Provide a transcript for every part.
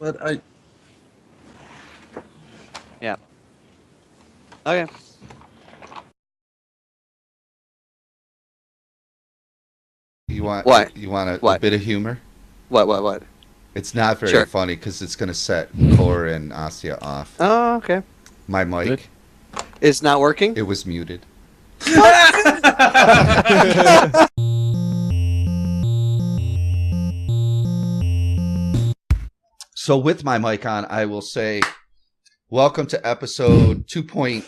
but I... Yeah. Okay. You want What? You want a What? bit of humor? What? It's not very Sure. funny because it's going to set Core and Astia off. Oh, okay. My mic, Good. It's not working? it was muted. So with my mic on, I will say, welcome to episode 2.1.2.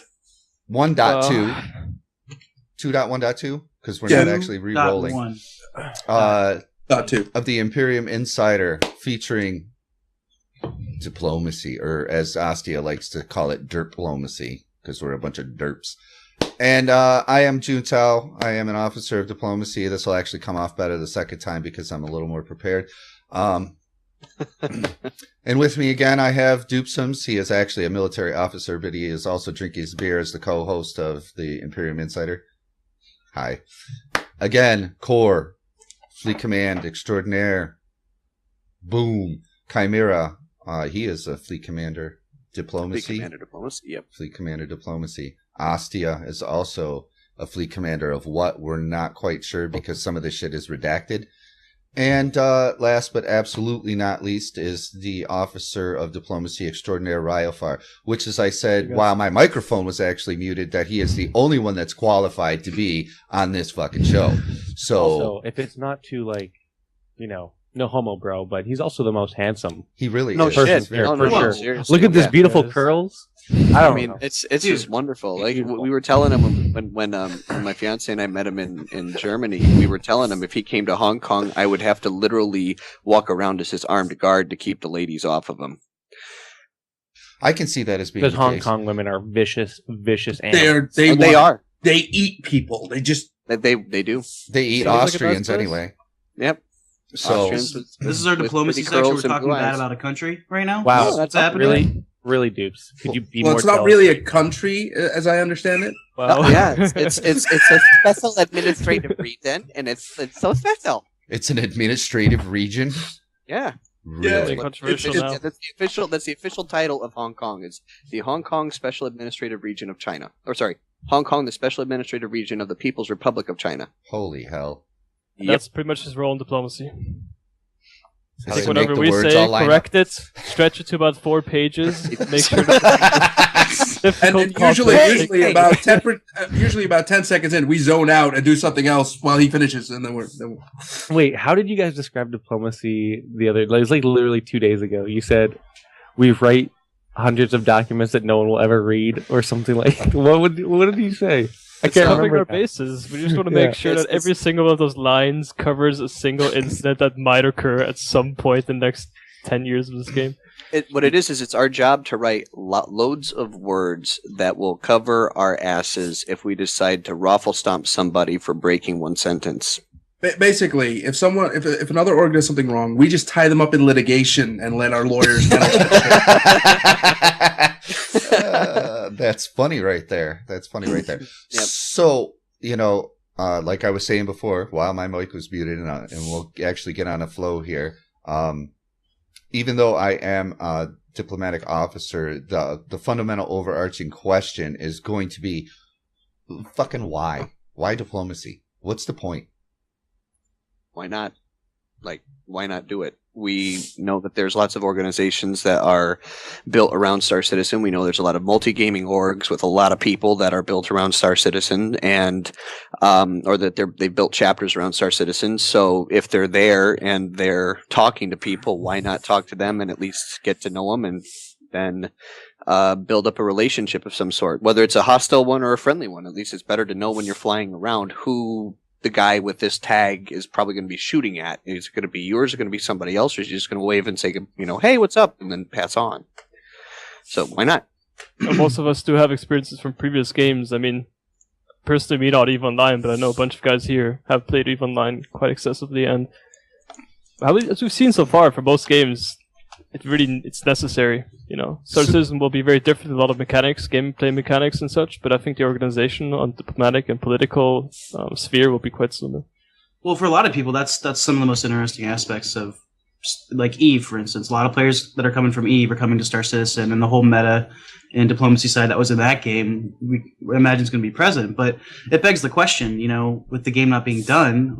2.1.2? Because we're not actually re-rolling. .2. Of the Imperium Insider, featuring diplomacy, or as Astia likes to call it, derplomacy, because we're a bunch of derps. And I am Juntao. I am an officer of diplomacy. This will actually come off better the second time because I'm a little more prepared. And with me again, I have Doopsums. He is actually a military officer, but he is also drinking his beer as the co-host of the Imperium Insider. Hi. Again, Core, Fleet Command Extraordinaire. Boom. Chimera. He is a Fleet Commander Diplomacy. Fleet Commander Diplomacy, yep. Fleet Commander Diplomacy. Astia is also a Fleet Commander of what? We're not quite sure because some of this shit is redacted. And last but absolutely not least is the Officer of Diplomacy Extraordinaire Ryofar, which, as I said, while my microphone was actually muted, that he is the only one that's qualified to be on this fucking show. So, also, if it's not too, like, you know, no homo, bro, but he's also the most handsome. he really No is. shit. Here, No, for sure. seriously. Look at this Yeah. beautiful Yes. curls. I don't mean, know. it's just wonderful. Like we were telling him when my fiance and I met him in Germany, we were telling him if he came to Hong Kong, I would have to literally walk around as his armed guard to keep the ladies off of him. I can see that as being Because the Hong case. Kong women are vicious animals. They are. They eat people. They just... They do. They eat Sounds like a Austrians best anyway. Yep. So, Austrians with- This is our with diplomacy pretty section. curls We're and talking blue bad eyes. about a country right now. Wow. No, What's happening? Really, Dupes. Could you be Well, more it's not tell- really a country, as I understand it. Well, Yeah, it's a special administrative region, and it's so special. it's an administrative region. Yeah. Really? Controversial now. That's the official title of Hong Kong. Is the Hong Kong Special Administrative Region of China. Or sorry, Hong Kong, the Special Administrative Region of the People's Republic of China. Holy hell. That's pretty much his role in diplomacy. Is Take to whatever make the we words say, all line correct it, stretch it to about 4 pages, make sure that And usually about 10 seconds in, we zone out and do something else while he finishes, and then we're wait, how did you guys describe diplomacy the other? It was like literally 2 days ago. You said we write hundreds of documents that no one will ever read, or something like. What did you say? I it's can't covering remember. our bases. We just want to make sure that every single one of those lines covers a single incident that might occur at some point in the next 10 years of this game. What it is it's our job to write loads of words that will cover our asses if we decide to raffle stomp somebody for breaking one sentence. basically, if another org does something wrong, we just tie them up in litigation and let our lawyers handle it. That's funny right there. Yep. So, like I was saying before, while my mic was muted, and we'll actually get on a flow here. Even though I am a diplomatic officer, the fundamental overarching question is going to be, fucking why? Why diplomacy? What's the point? Why not? Why not do it? We know that there's lots of organizations that are built around Star Citizen. We know there's a lot of multi-gaming orgs with a lot of people that are built around Star Citizen, and or that they've built chapters around Star Citizen. So if they're there and they're talking to people, why not talk to them and at least get to know them, and then build up a relationship of some sort, whether it's a hostile one or a friendly one. At least it's better to know when you're flying around who the guy with this tag is probably going to be shooting at. Is it going to be yours, or going to be somebody else, or is he just going to wave and say, hey, what's up, and then pass on? So why not? Most of us do have experiences from previous games. I mean, personally, me not EVE Online, but I know a bunch of guys here have played EVE Online quite excessively, and as we've seen so far for most games, it's necessary. Star Citizen will be very different in a lot of mechanics, gameplay mechanics and such, but I think the organization on diplomatic and political sphere will be quite similar. Well, for a lot of people, that's some of the most interesting aspects of like Eve, for instance. A lot of players that are coming from Eve are coming to Star Citizen, and the whole meta and diplomacy side that was in that game, we imagine is going to be present. But it begs the question, with the game not being done,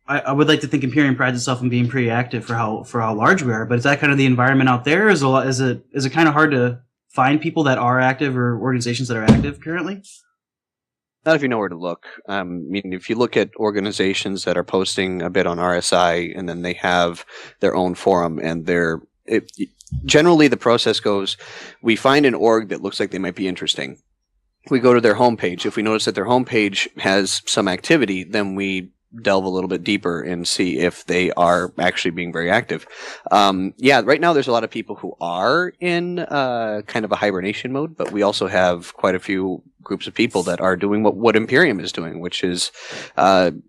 I would like to think Imperium prides itself on being pretty active for how large we are. But is that kind of the environment out there? Is it kind of hard to find people that are active or organizations that are active currently? Not if you know where to look. If you look at organizations that are posting a bit on RSI and then they have their own forum and generally the process goes, we find an org that looks like they might be interesting. We go to their homepage. If we notice that their homepage has some activity, then we delve a little bit deeper and see if they are actually being very active. Right now there's a lot of people who are in kind of a hibernation mode, but we also have quite a few groups of people that are doing what Imperium is doing, which is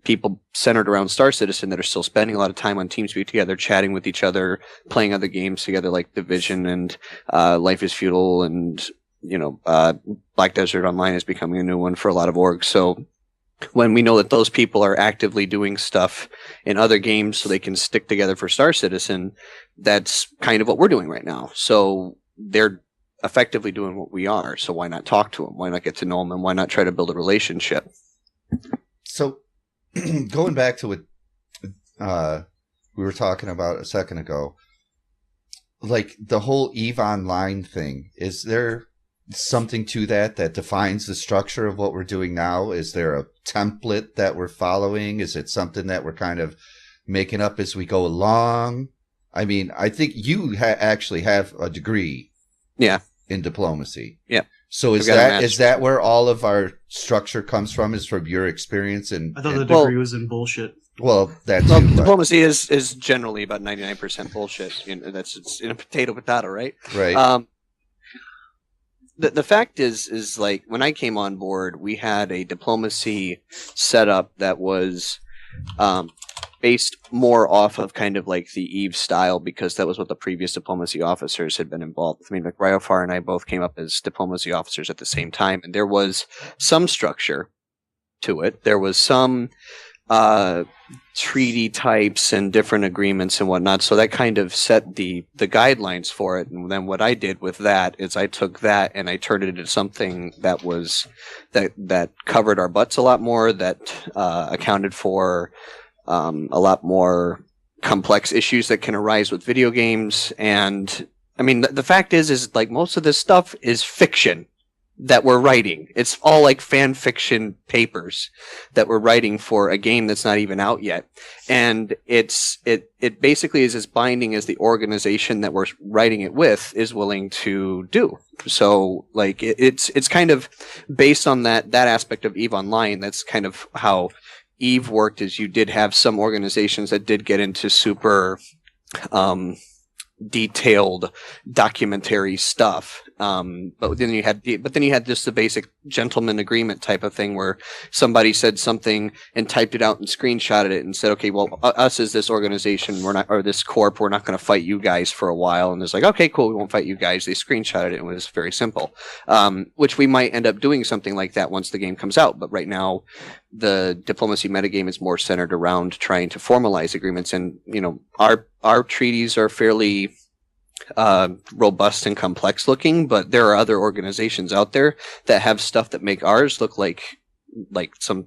people centered around Star Citizen that are still spending a lot of time on TeamSpeak together, chatting with each other, playing other games together like Division and Life is Feudal, and Black Desert Online is becoming a new one for a lot of orgs. So when we know that those people are actively doing stuff in other games so they can stick together for Star Citizen, that's kind of what we're doing right now. So they're effectively doing what we are. So why not talk to them? Why not get to know them? And why not try to build a relationship? So going back to what we were talking about a second ago, like the whole EVE Online thing, is there something to that defines the structure of what we're doing now? Is there a template that we're following? Is it something that we're kind of making up as we go along? I mean, I think you actually have a degree in diplomacy. Yeah. So is that where all of our structure comes from, is from your experience? I thought the degree was in bullshit. Well, diplomacy is generally about 99% bullshit. It's in a potato, right? Right. The fact is like when I came on board, we had a diplomacy setup that was based more off of kind of like the Eve style, because that was what the previous diplomacy officers had been involved with. Like Ryofar and I both came up as diplomacy officers at the same time, and there was some structure to it. There was some treaty types and different agreements and whatnot, so that kind of set the guidelines for it. And then what I did with that is I took that and I turned it into something that was that covered our butts a lot more, that accounted for a lot more complex issues that can arise with video games. And I mean, the fact is like most of this stuff is fiction that we're writing. It's all like fan fiction papers that we're writing for a game that's not even out yet. And it basically is as binding as the organization that we're writing it with is willing to do. So like it's kind of based on that aspect of EVE Online. That's kind of how EVE worked, is you did have some organizations that did get into super detailed documentary stuff, but then you had just the basic gentleman agreement type of thing where somebody said something and typed it out and screenshotted it and said, okay, well, us as this organization, or this corp, we're not going to fight you guys for a while. And it's like, okay, cool, we won't fight you guys. They screenshotted it. It was very simple, which we might end up doing something like that once the game comes out. But right now, the diplomacy metagame is more centered around trying to formalize agreements. And, our treaties are fairly robust and complex looking, but there are other organizations out there that have stuff that make ours look like some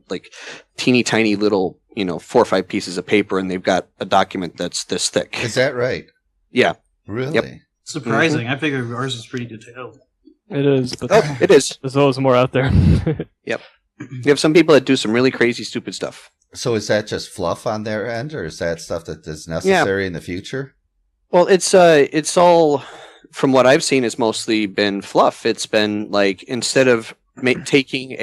teeny tiny little 4 or 5 pieces of paper, and they've got a document that's this thick. Is that right? Yeah. Really? Yep. Surprising. I figured ours is pretty detailed. It is, but it is. There's always more out there. Yep. You have some people that do some really crazy, stupid stuff. So is that just fluff on their end, or is that stuff that is necessary in the future? Well, it's all, from what I've seen, it's mostly been fluff. It's been like, instead of taking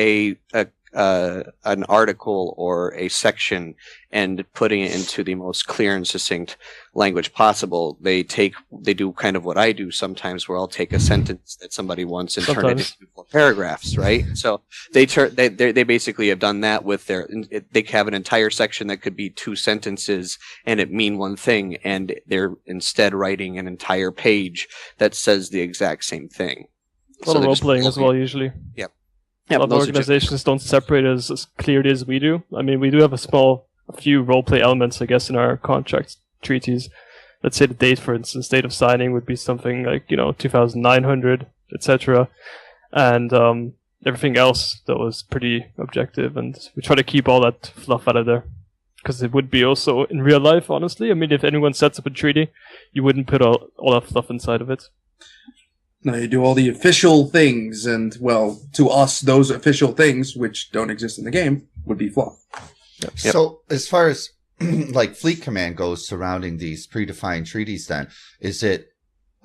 an article or a section and putting it into the most clear and succinct language possible, they do kind of what I do sometimes, where I'll take a sentence that somebody wants and turn it into 4 paragraphs, right? So they basically have done that with they have an entire section that could be 2 sentences and it mean one thing, and they're instead writing an entire page that says the exact same thing. A lot of role playing as well, usually. Yep. A lot of organizations don't separate as clearly as we do. I mean, we do have a few roleplay elements, I guess, in our contracts, treaties. Let's say the date, for instance, date of signing would be something like 2900, etc. And everything else that was pretty objective, and we try to keep all that fluff out of there. Because it would be also in real life, honestly. I mean, if anyone sets up a treaty, you wouldn't put all that stuff inside of it. No, you do all the official things, and, well, to us, those official things, which don't exist in the game, would be fluff. Yep. So, as far as, like, fleet command goes surrounding these predefined treaties, then, is it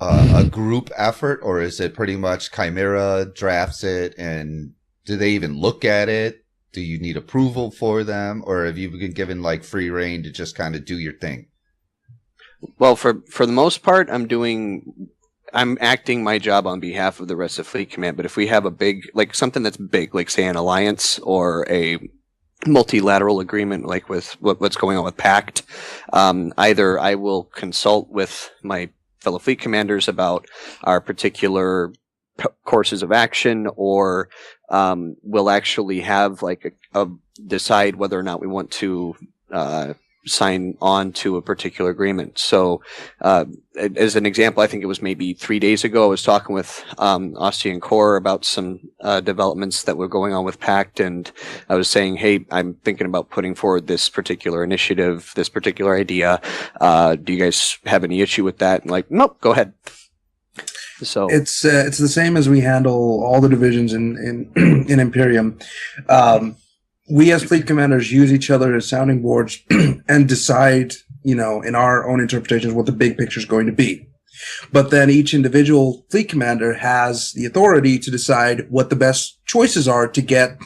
a group effort, or is it pretty much Chimera drafts it, and do they even look at it? Do you need approval for them, or have you been given like free reign to just kind of do your thing? Well, for the most part, I'm acting my job on behalf of the rest of Fleet Command. But if we have a big, like something that's big, like say an alliance or a multilateral agreement, like with what's going on with PACT, either I will consult with my fellow fleet commanders about our particular courses of action, or we'll actually have like a decide whether or not we want to sign on to a particular agreement. So as an example, I think it was maybe 3 days ago, I was talking with Ostian Core about some developments that were going on with PACT, and I was saying, hey, I'm thinking about putting forward this particular initiative, this particular idea. Do you guys have any issue with that? And like, nope, go ahead. So it's the same as we handle all the divisions in Imperium. We as fleet commanders use each other as sounding boards and decide, in our own interpretations, what the big picture is going to be. But then each individual fleet commander has the authority to decide what the best choices are to get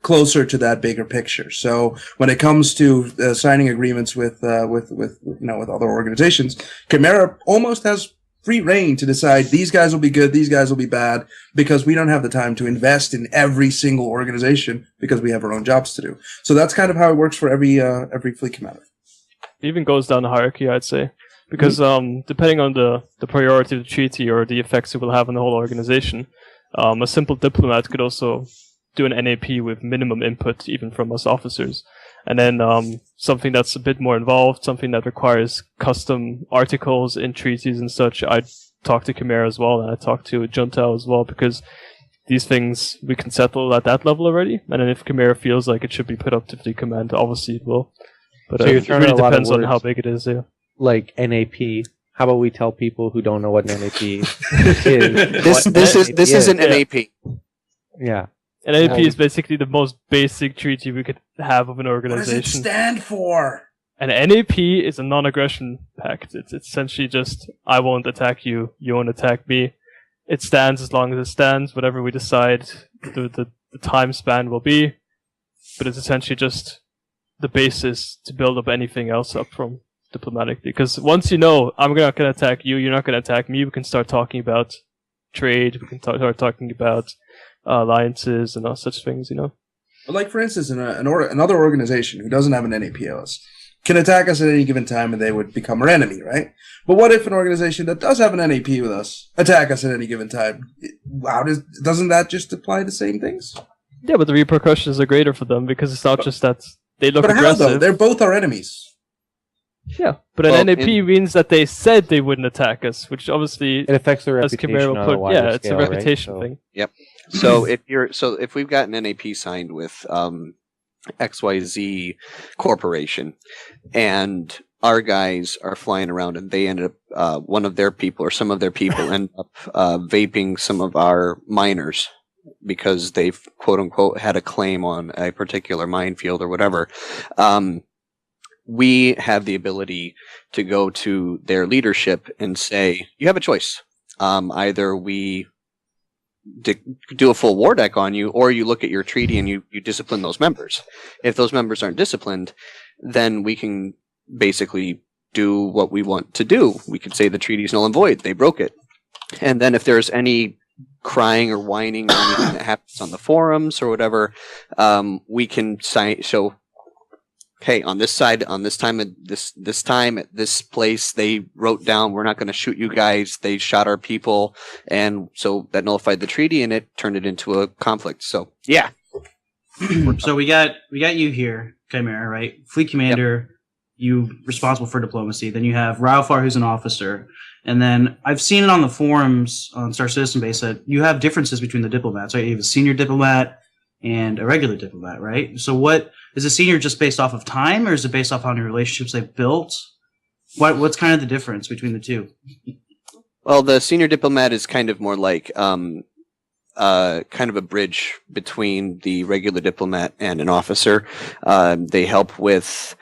closer to that bigger picture. So when it comes to signing agreements with other organizations, Chimera almost has free reign to decide these guys will be good, these guys will be bad, because we don't have the time to invest in every single organization because we have our own jobs to do. So that's kind of how it works for every fleet commander. It even goes down the hierarchy, I'd say, because depending on the priority of the treaty or the effects it will have on the whole organization, a simple diplomat could also do an NAP with minimum input, even from us officers. And then something that's a bit more involved, something that requires custom articles in treaties and such, I'd talk to Chimera as well, and I'd talk to Junta as well, because these things we can settle at that level already. And then if Chimera feels like it should be put up to Fleet Command, obviously it will. But so it really depends on how big it is, yeah. Like NAP. How about we tell people who don't know what an NAP is? This is an NAP. Yeah. An NAP is basically the most basic treaty we could have of an organization. What does it stand for? An NAP is a non-aggression pact. It's essentially just, I won't attack you, you won't attack me. It stands as long as it stands, whatever we decide the time span will be. But it's essentially just the basis to build up anything else up from diplomatically. Because once you know, I'm not going to attack you, you're not going to attack me, we can start talking about trade, we can start talking about alliances and all such things, Like, for instance, another organization who doesn't have an NAPOS can attack us at any given time and they would become our enemy, right? But what if an organization that does have an NAP with us attack us at any given time? Doesn't that just apply the same things? Yeah, but the repercussions are greater for them because it's not just that they look aggressive. How, though? They're both our enemies. Yeah, but an NAP means that they said they wouldn't attack us, which obviously it affects their reputation on a wider scale, it's a reputation thing. Yep. So if we've got an NAP signed with XYZ Corporation, and our guys are flying around, and they end up one of their people or some of their people end up vaping some of our miners because they've quote unquote had a claim on a particular minefield or whatever. We have the ability to go to their leadership and say, you have a choice. Either we do a full war deck on you, or you look at your treaty and you discipline those members. If those members aren't disciplined, then we can basically do what we want to do. We could say the treaty is null and void. They broke it. And then if there's any crying or whining or anything that happens on the forums or whatever, we can show, hey, on this side, on this time, at this time, at this place, they wrote down, we're not going to shoot you guys. They shot our people. And so that nullified the treaty and it turned it into a conflict. So, yeah. So we got you here, Chimera, right? Fleet Commander. Yep. you responsible for diplomacy. Then you have Ralphar, who's an officer. And then I've seen it on the forums on Star Citizen Base that you have differences between the diplomats, right? You have a senior diplomat and a regular diplomat, right? So what is a senior just based off of time, or is it based off how many relationships they've built? What's kind of the difference between the two? Well, the senior diplomat is kind of more like kind of a bridge between the regular diplomat and an officer. They help with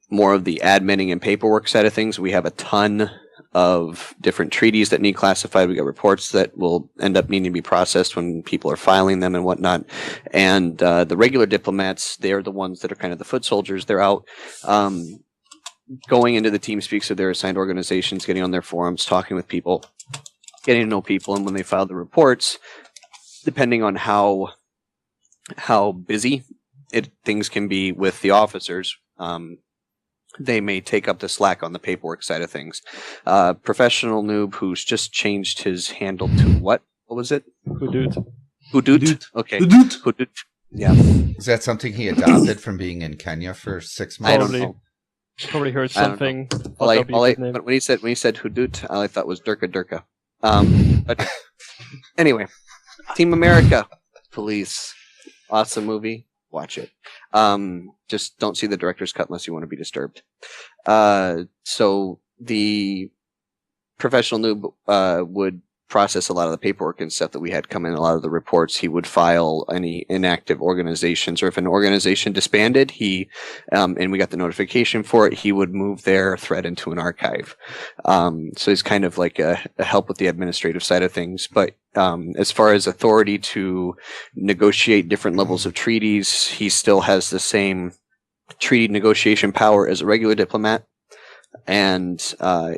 more of the adminning and paperwork side of things. We have a ton of different treaties that need classified. We got reports that will end up needing to be processed when people are filing them and whatnot. And the regular diplomats, they're the ones that are kind of the foot soldiers. They're out going into the team speaks of their assigned organizations, getting on their forums, talking with people, getting to know people. And when they file the reports, depending on how busy things can be with the officers, they may take up the slack on the paperwork side of things. Professional noob who's just changed his handle to what? What was it? Hudut. Hudut? Okay. Hudut. Hudut. Yeah. Is that something he adopted from being in Kenya for 6 months? I don't Probably. know. Probably heard I don't something. But when he said Hudut, all I thought was Durka. But anyway, Team America, Police, awesome movie. Watch it. Just don't see the director's cut unless you want to be disturbed. So the professional noob would process a lot of the paperwork and stuff that we had come in, a lot of the reports. He would file any inactive organizations, or if an organization disbanded, and we got the notification for it, he would move their thread into an archive. So he's kind of like a help with the administrative side of things. But as far as authority to negotiate different levels of treaties, he still has the same treaty negotiation power as a regular diplomat. And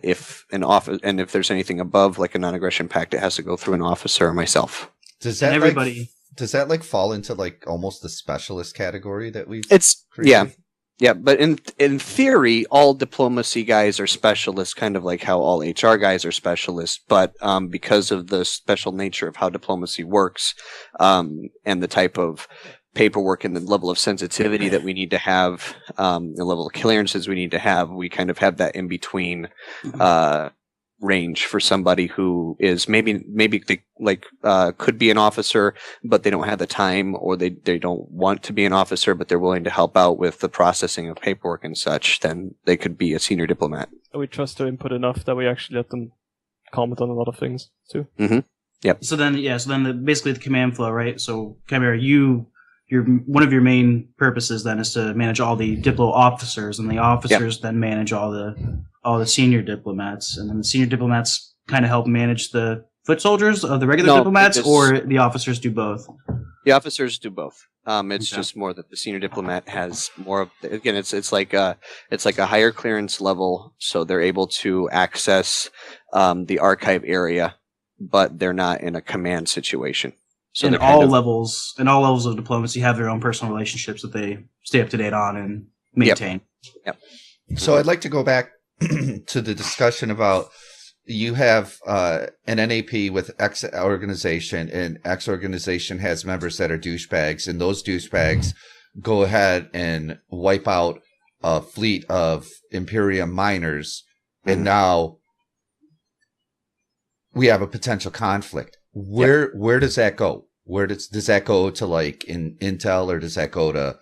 if there's anything above, like a non-aggression pact, it has to go through an officer or myself. Does that everybody? Does that like fall into like almost the specialist category that we've? It's created? yeah. But in theory, all diplomacy guys are specialists, kind of like how all HR guys are specialists. But because of the special nature of how diplomacy works, and the type of paperwork and the level of sensitivity that we need to have, the level of clearances we need to have, we kind of have that in between range for somebody who is maybe they could be an officer, but they don't have the time, or they don't want to be an officer, but they're willing to help out with the processing of paperwork and such. Then they could be a senior diplomat. We trust their input enough that we actually let them comment on a lot of things too. Mm-hmm. Yep. So then basically the command flow, right? So Chimera, one of your main purposes then is to manage all the Diplo officers, and the officers then manage all the senior diplomats, and then the senior diplomats kind of help manage the foot soldiers of the regular diplomats, or the officers do both. The officers do both. It's just more that the senior diplomat has more of. Again, it's like a higher clearance level, so they're able to access the archive area, but they're not in a command situation. So and all levels of diplomacy have their own personal relationships that they stay up to date on and maintain. Yep. So I'd like to go back to the discussion about you have an NAP with X organization, and X organization has members that are douchebags, and those douchebags go ahead and wipe out a fleet of Imperium miners, and now we have a potential conflict. Where does that go? Where does that go to, like in Intel, or does that go to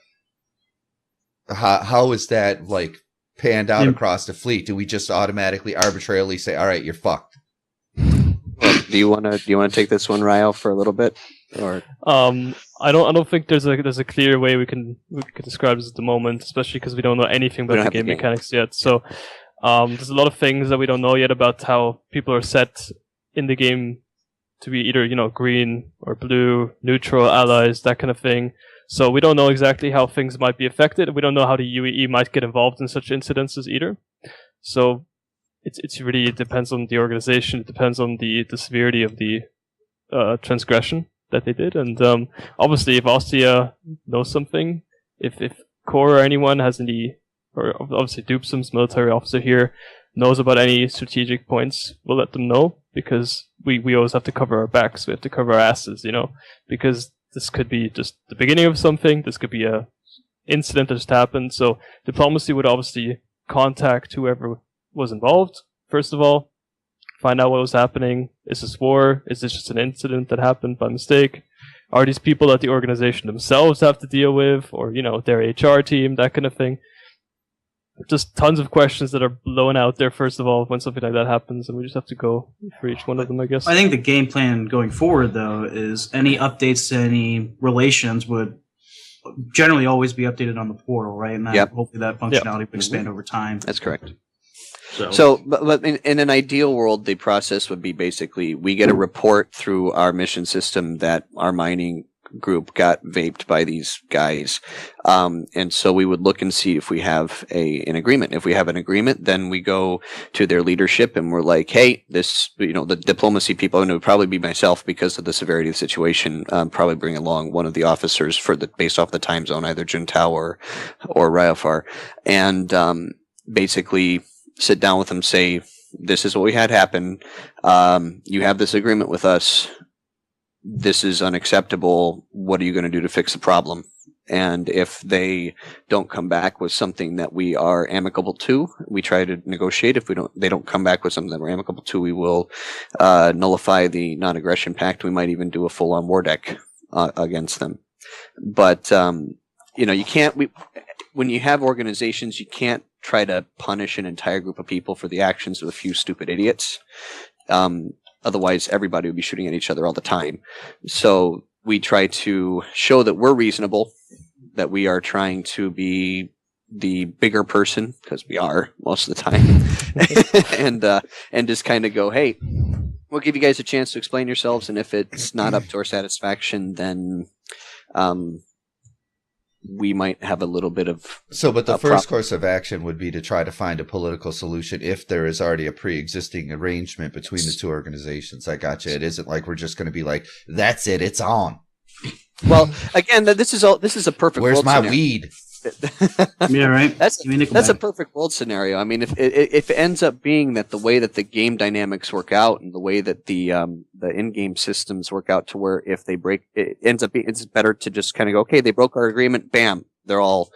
how is that like panned out across the fleet? Do we just automatically arbitrarily say, all right, you're fucked? Well, do you want to take this one, Ryo, for a little bit? Or I don't think there's a clear way we can describe this at the moment, especially because we don't know anything about the game mechanics yet. So there's a lot of things that we don't know yet about how people are set in the game to be either, green or blue, neutral, allies, that kind of thing. So we don't know exactly how things might be affected. We don't know how the UEE might get involved in such incidences either. So it depends on the organization. It depends on the severity of the transgression that they did. And obviously, if Ostia knows something, if Core or anyone has any, or obviously Doopsums, military officer here, knows about any strategic points, we'll let them know, because we always have to cover our backs. We have to cover our asses, because this could be just the beginning of something. This could be a incident that just happened. So diplomacy would obviously contact whoever was involved, first of all, find out what was happening. Is this war? Is this just an incident that happened by mistake? Are these people that the organization themselves have to deal with, or, their HR team, that kind of thing? Just tons of questions that are blown out there, first of all, when something like that happens, and we just have to go for each one of them, I guess. I think the game plan going forward, though, is any updates to any relations would generally always be updated on the portal, right? And that, hopefully that functionality would expand over time. That's correct. So but in an ideal world, the process would be basically we get a report through our mission system that our mining group got vaped by these guys. And so we would look and see if we have an agreement. If we have an agreement, then we go to their leadership and we're like, hey, this, the diplomacy people, and it would probably be myself because of the severity of the situation, probably bring along one of the officers based off the time zone, either Juntao or Ryofar. And basically sit down with them, say, this is what we had happen. You have this agreement with us. This is unacceptable. What are you going to do to fix the problem? And if they don't come back with something that we are amicable to, we try to negotiate. If they don't come back with something that we're amicable to, we will nullify the non-aggression pact. We might even do a full-on war deck against them. But you can't. When you have organizations, you can't try to punish an entire group of people for the actions of a few stupid idiots. Otherwise, everybody would be shooting at each other all the time. So we try to show that we're reasonable, that we are trying to be the bigger person, because we are most of the time, and just kind of go, hey, we'll give you guys a chance to explain yourselves, and if it's not up to our satisfaction, then we might have a little bit of... But the first course of action would be to try to find a political solution if there is already a pre-existing arrangement between the two organizations. I got you. It isn't like we're just going to be like, that's it, it's on. Well, again, this is a perfect Where's world my scenario. Weed? Yeah, right. That's a perfect world scenario. I mean, if it ends up being that the way that the game dynamics work out and the way that the in-game systems work out to where if they break, it ends up being, it's better to just kind of go, okay, they broke our agreement, bam, they're all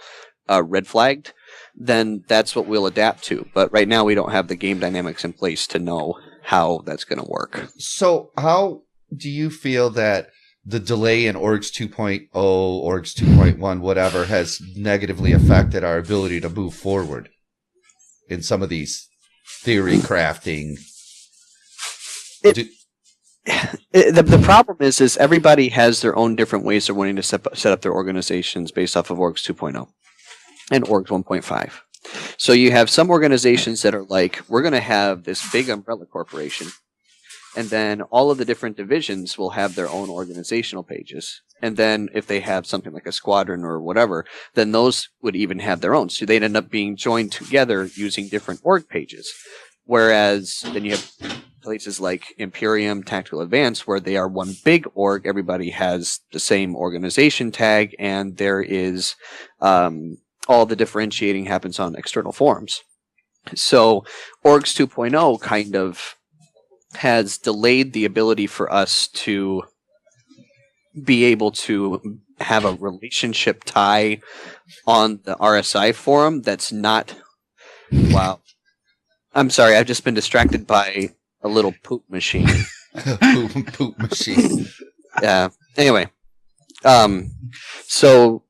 red flagged. Then that's what we'll adapt to. But right now, we don't have the game dynamics in place to know how that's going to work. So how do you feel that the delay in Orgs 2.0, Orgs 2.1, whatever, has negatively affected our ability to move forward in some of these theory crafting? The problem is everybody has their own different ways of wanting to set up their organizations based off of Orgs 2.0 and Orgs 1.5. So you have some organizations that are like, we're going to have this big umbrella corporation, and then all of the different divisions will have their own organizational pages. And then if they have something like a squadron or whatever, then those would even have their own. So they'd end up being joined together using different org pages. Whereas then you have places like Imperium, Tactical Advance, where they are one big org. Everybody has the same organization tag, and there is all the differentiating happens on external forums. So Orgs 2.0 kind of has delayed the ability for us to be able to have a relationship tie on the RSI forum that's not... Wow. I'm sorry, I've just been distracted by a little poop machine. poop machine. Yeah. Anyway. So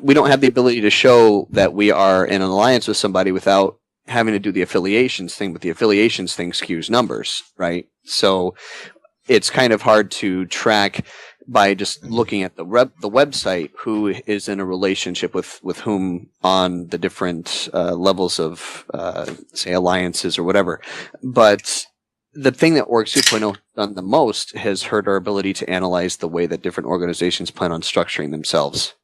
we don't have the ability to show that we are in an alliance with somebody without having to do the affiliations thing, but the affiliations thing skews numbers, right? So it's kind of hard to track by just looking at the website who is in a relationship with whom on the different levels of, say, alliances or whatever. But the thing that Org 2.0 has done the most has hurt our ability to analyze the way that different organizations plan on structuring themselves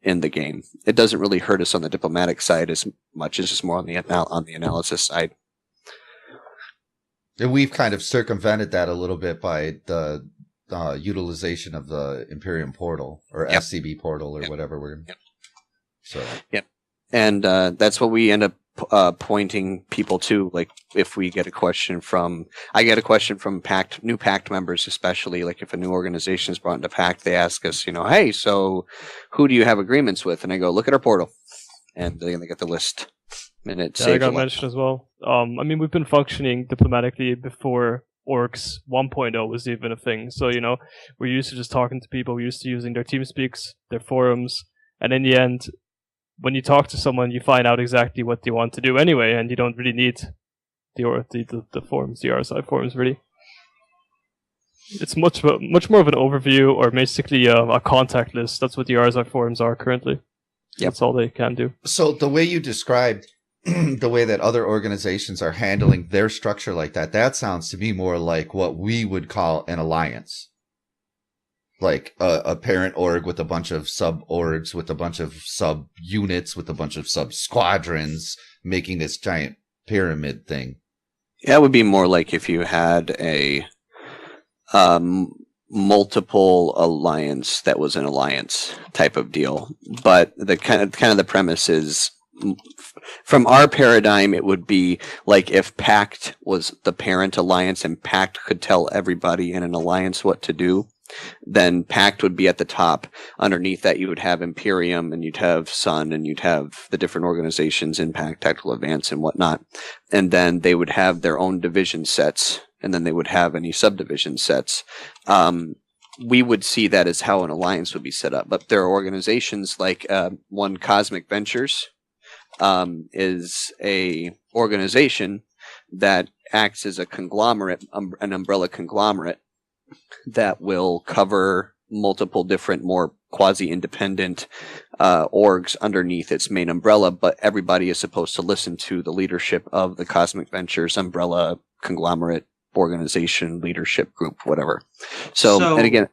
in the game. It doesn't really hurt us on the diplomatic side as much as just more on the analysis side. And we've kind of circumvented that a little bit by the utilization of the Imperium portal or SCB portal or whatever we're. So. Yep. And that's what we end up pointing people to. Like if we get a question I get a question from PACT, new PACT members, especially like if a new organization is brought into PACT, they ask us, hey, so who do you have agreements with? And I go, look at our portal, and then they get the list. and it Yeah, I saves a got lot. mentioned as well. I mean, we've been functioning diplomatically before Orcs 1.0 was even a thing. So, we're used to just talking to people, we're used to using their TeamSpeaks, their forums, and in the end, when you talk to someone, you find out exactly what they want to do anyway, and you don't really need the forums, the RSI forums, really. It's much more of an overview, or basically a contact list. That's what the RSI forums are currently. Yep. That's all they can do. So the way you described the way that other organizations are handling their structure like that, that sounds to me more like what we would call an alliance. Like a parent org with a bunch of sub-orgs, with a bunch of sub-units, with a bunch of sub-squadrons, making this giant pyramid thing. Yeah, it would be more like if you had a multiple alliance that was an alliance type of deal. But the kind of the premise is, from our paradigm, it would be like if PACT was the parent alliance and PACT could tell everybody in an alliance what to do, then PACT would be at the top. Underneath that, you would have Imperium, and you'd have Sun, and you'd have the different organizations in PACT, Tactical Advance, and whatnot. And then they would have their own division sets, and then they would have any subdivision sets. We would see that as how an alliance would be set up. But there are organizations like one Cosmic Ventures is a organization that acts as a conglomerate, an umbrella conglomerate, that will cover multiple different, more quasi-independent orgs underneath its main umbrella, but everybody is supposed to listen to the leadership of the Cosmic Ventures umbrella conglomerate organization leadership group, whatever. So and again,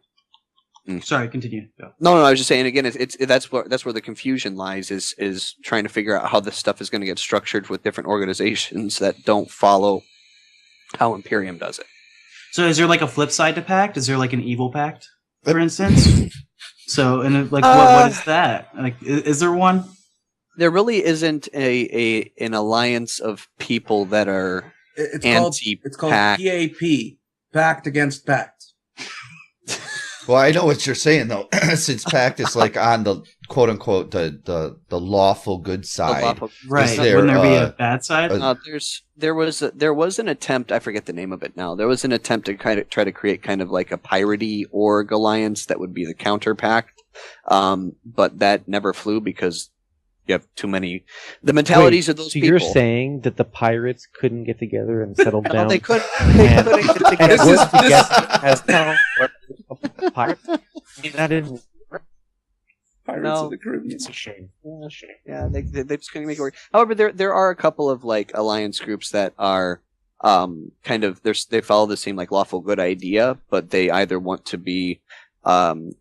sorry, continue. No, I was just saying again, that's where the confusion lies, is trying to figure out how this stuff is going to get structured with different organizations that don't follow how Imperium does it. So is there like a flip side to PACT? Is there like an evil PACT, for instance? So, and like, what is that? Like, is there one? There really isn't an alliance of people that are It's called PAP, Pact Against Pact. Well, I know what you're saying though, since PACT is like on the quote unquote the lawful good side. Right. Wouldn't there be a bad side? There was an attempt, I forget the name of it now. There was an attempt to kind of try to create kind of like a piratey org alliance that would be the counter PACT. But that never flew because you have too many. The mentalities of those people. You're saying that the pirates couldn't get together and settle down? No, they couldn't. They couldn't get together. And work together as pirates? I mean, that is Pirates of the Caribbean. It's a shame. Yeah, they just couldn't make it work. However, there are a couple of like alliance groups that are kind of they follow the same like lawful good idea, but they either want to be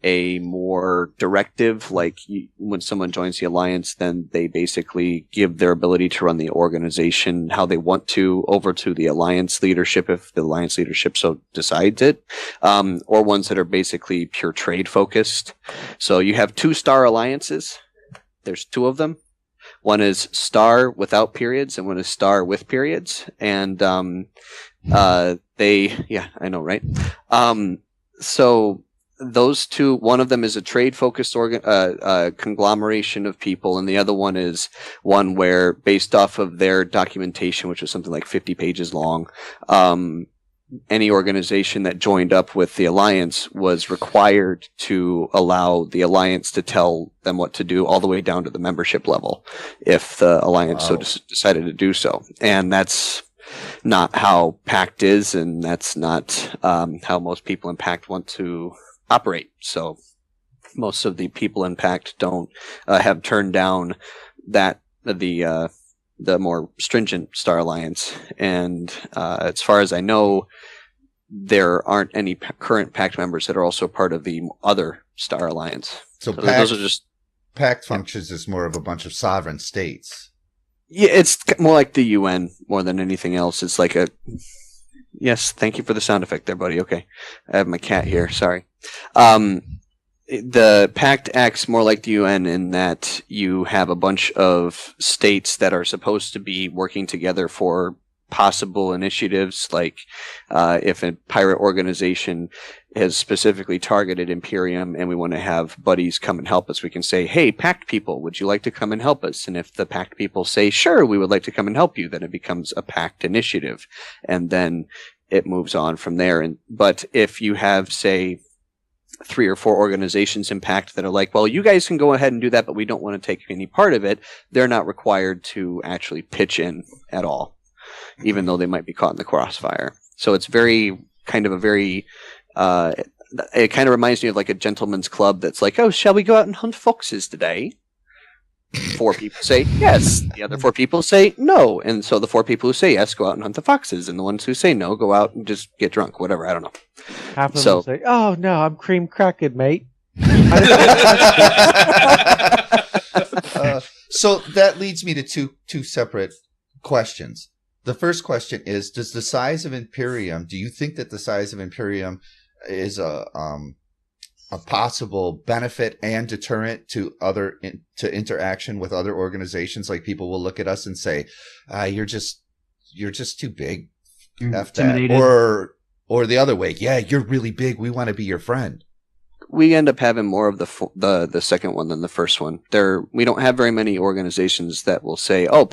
a more directive, like when someone joins the alliance, then they basically give their ability to run the organization how they want to over to the alliance leadership if the alliance leadership so decides it, or ones that are basically pure trade focused. So you have 2-star alliances. There's 2 of them. One is star without periods and one is star with periods. And I know, right? So those 2, one of them is a trade-focused conglomeration of people, and the other one is one where, based off of their documentation, which was something like 50 pages long, any organization that joined up with the alliance was required to allow the alliance to tell them what to do all the way down to the membership level, if the alliance decided to do so. And that's not how PACT is, and that's not how most people in PACT want to operate. So most of the people in PACT don't have turned down that the more stringent Star Alliance, and as far as I know, there aren't any current PACT members that are also part of the other Star Alliance. So those are just PACT functions as more of a bunch of sovereign states. Yeah, it's more like the UN more than anything else. It's like a yes. Thank you for the sound effect there, buddy. Okay, I have my cat here. Sorry. The PACT acts more like the UN in that you have a bunch of states that are supposed to be working together for possible initiatives, like if a pirate organization has specifically targeted Imperium and we want to have buddies come and help us, we can say, hey, PACT people, would you like to come and help us? And if the PACT people say, sure, we would like to come and help you, then it becomes a PACT initiative. And then it moves on from there. But if you have, say, 3 or 4 organizations in PACT that are like, well, you guys can go ahead and do that, but we don't want to take any part of it, they're not required to actually pitch in at all, even though they might be caught in the crossfire. So it's very kind of a very it kind of reminds me of like a gentleman's club that's like, oh, shall we go out and hunt foxes today? 4 people say yes. The other 4 people say no. And so the 4 people who say yes go out and hunt the foxes. And the ones who say no go out and just get drunk, whatever. I don't know. Half of them will say, oh, no, I'm cream cracked, mate. So that leads me to two separate questions. The first question is, do you think that the size of Imperium is a possible benefit and deterrent to interaction with other organizations? Like, people will look at us and say, you're just too big. F that. Or the other way, yeah, you're really big, we want to be your friend. We end up having more of the second one than the first one. We don't have very many organizations that will say, oh,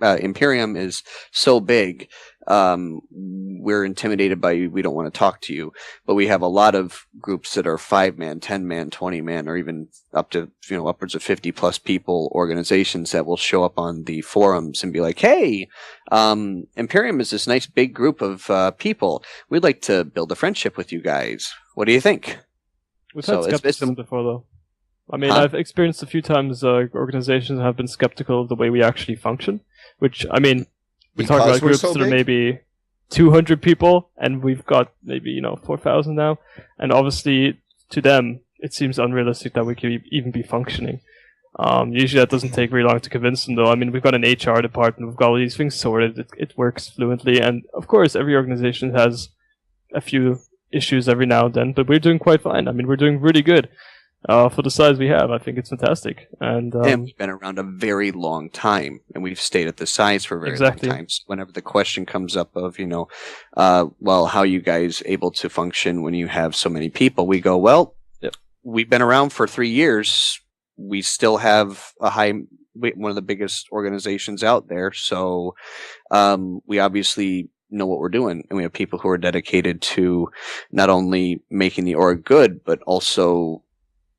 Imperium is so big, we're intimidated by you, we don't want to talk to you. But we have a lot of groups that are 5-man, 10-man, 20-man, or even up to upwards of 50+ people organizations that will show up on the forums and be like, hey, Imperium is this nice big group of people. We'd like to build a friendship with you guys. What do you think? We've had skepticism before, though. I mean, I've experienced a few times organizations have been skeptical of the way we actually function, which, I mean, we talk about groups that are maybe 200 people, and we've got maybe, 4,000 now. And obviously, to them, it seems unrealistic that we could even be functioning. Usually that doesn't take very long to convince them, though. I mean, we've got an HR department, we've got all these things sorted, it works fluently, and of course, every organization has a few issues every now and then, but we're doing quite fine. I mean, we're doing really good for the size we have. I think it's fantastic. And we've been around a very long time, and we've stayed at the size for a very long time. So whenever the question comes up of, well, how are you guys able to function when you have so many people? We go, well, we've been around for 3 years. We still have one of the biggest organizations out there. So we obviously know what we're doing, and we have people who are dedicated to not only making the org good, but also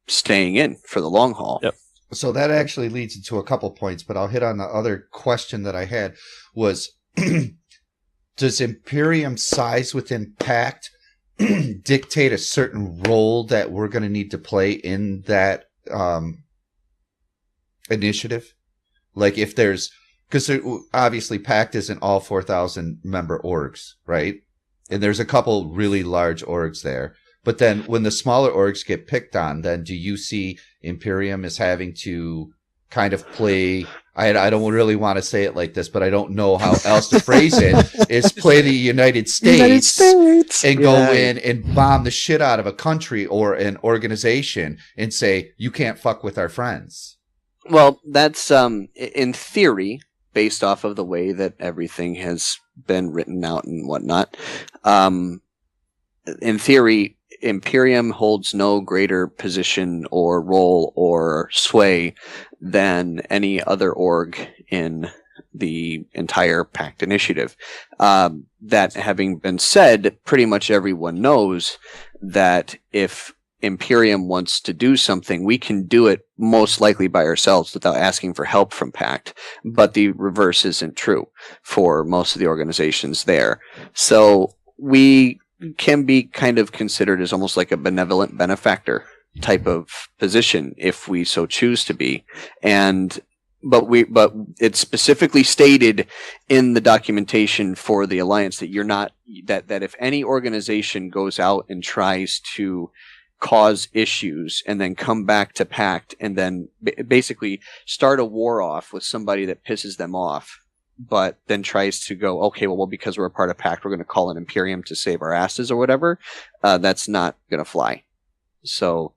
staying in for the long haul. Yep. So that actually leads into a couple points, but I'll hit on the other question that I had was, does Imperium size within PACT dictate a certain role that we're going to need to play in that initiative? Like, if there's, because obviously PACT isn't all 4,000 member orgs, right? And there's a couple really large orgs there. But then when the smaller orgs get picked on, then do you see Imperium as having to kind of play, I don't really want to say it like this, but I don't know how else to phrase it, is play the United States and go in and bomb the shit out of a country or an organization and say, you can't fuck with our friends? Well, that's in theory, based off of the way that everything has been written out and whatnot. In theory, Imperium holds no greater position or role or sway than any other org in the entire PACT initiative. That having been said, pretty much everyone knows that if Imperium wants to do something, we can do it most likely by ourselves without asking for help from PACT. But the reverse isn't true for most of the organizations there. So we can be kind of considered as almost like a benevolent benefactor type of position if we so choose to be. But it's specifically stated in the documentation for the Alliance that you're not, that if any organization goes out and tries to cause issues and then come back to PACT and then basically start a war off with somebody that pisses them off, but then tries to go, okay, well, because we're a part of PACT, we're going to call an Imperium to save our asses or whatever, that's not going to fly. So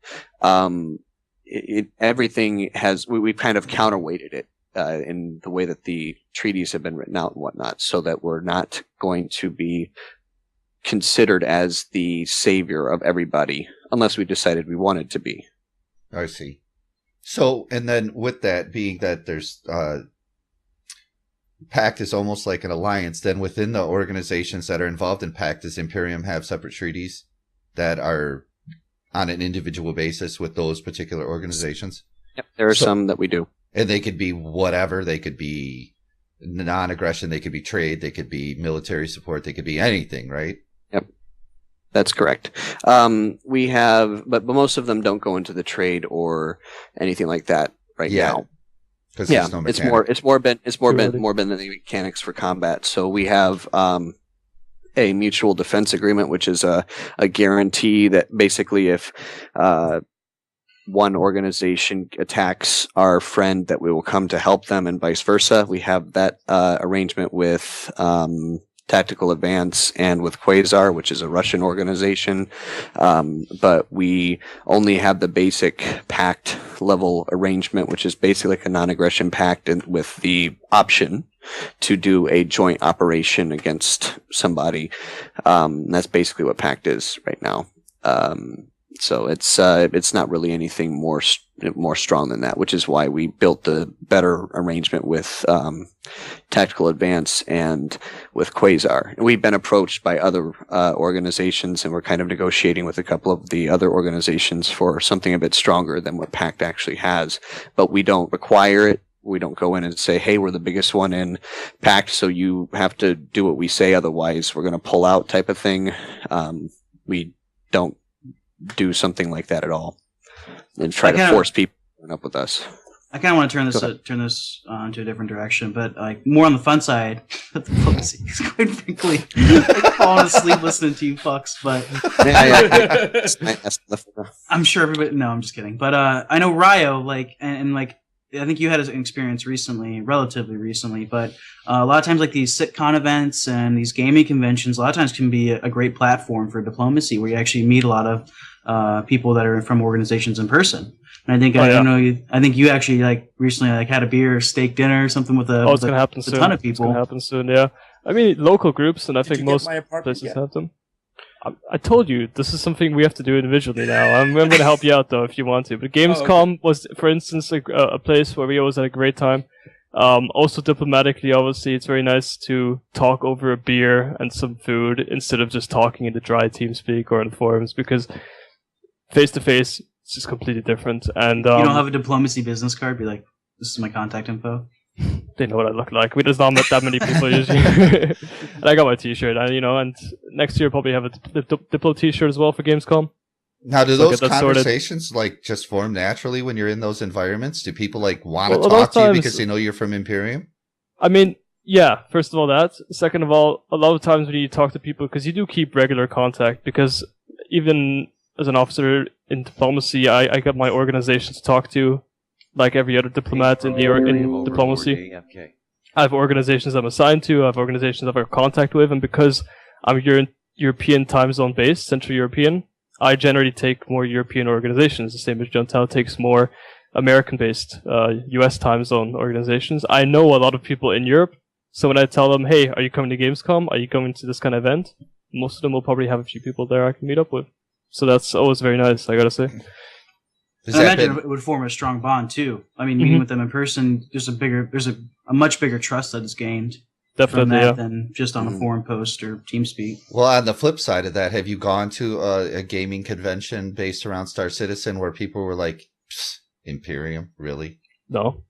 everything has, we've kind of counterweighted it in the way that the treaties have been written out and whatnot, so that we're not going to be considered as the savior of everybody unless we decided we wanted to be. I see. So, and then with that being that there's PACT is almost like an alliance, then within the organizations that are involved in PACT, does Imperium have separate treaties that are on an individual basis with those particular organizations? Yep, there are some that we do. And they could be whatever. They could be non-aggression. They could be trade. They could be military support. They could be anything, right? Yep, that's correct. We have, but most of them don't go into the trade or anything like that now. Yeah, no it's more been the mechanics for combat. So we have a mutual defense agreement, which is a guarantee that basically if one organization attacks our friend, that we will come to help them, and vice versa. We have that arrangement with Tactical Advance and with Quasar, which is a Russian organization. But we only have the basic pact level arrangement, which is basically like a non-aggression pact, and with the option to do a joint operation against somebody. That's basically what pact is right now. So it's not really anything more strong than that, which is why we built the better arrangement with Tactical Advance and with Quasar. And we've been approached by other organizations, and we're kind of negotiating with a couple of the other organizations for something a bit stronger than what PACT actually has. But we don't require it. We don't go in and say, hey, we're the biggest one in PACT, so you have to do what we say, otherwise we're going to pull out type of thing. We don't do something like that at all, and try to force people to join up with us. I kind of want to turn this into a different direction, but like more on the fun side of diplomacy. Quite frankly, like falling asleep listening to you fucks. But I'm sure everybody. No, I'm just kidding. But I know Ryo, like, and like, I think you had an experience recently, relatively recently, but a lot of times like these SitCon events and these gaming conventions, a lot of times can be a great platform for diplomacy, where you actually meet a lot of people that are from organizations in person. And I think I think you actually like recently like had a beer, steak dinner, or something with a ton of people. It's gonna happen soon. Yeah, I mean local groups, and I think most places have them. I told you this is something we have to do individually now. I'm going to help you out though if you want to. But Gamescom was, for instance, a place where we always had a great time. Also diplomatically, obviously, it's very nice to talk over a beer and some food instead of just talking in the dry TeamSpeak or in forums, because face to face it's just completely different. And you don't have a diplomacy business card. Be like, this is my contact info. They know what I look like. There's not that many people usually. And I got my T-shirt, and next year probably have a Diplo T-shirt as well for Gamescom. Now, do those conversations like just form naturally when you're in those environments? Do people like want to talk to you because they know you're from Imperium? I mean, yeah. First of all, that. Second of all, a lot of times when you talk to people, because you do keep regular contact, because even as an officer in diplomacy, I got my organization to talk to. Like every other diplomat in diplomacy. I have organizations I'm assigned to, I have organizations I've got contact with, and because I'm European time zone based, Central European, I generally take more European organizations, the same as Jontel takes more American based US time zone organizations. I know a lot of people in Europe, so when I tell them, hey, are you coming to Gamescom? Are you coming to this kind of event? Most of them will probably have a few people there I can meet up with. So that's always very nice, I gotta say. I imagine it would form a strong bond too. I mean, meeting with them in person, there's a much bigger trust that is gained from that than just on a forum post or TeamSpeak. Well, on the flip side of that, have you gone to a gaming convention based around Star Citizen where people were like, Imperium, really? No,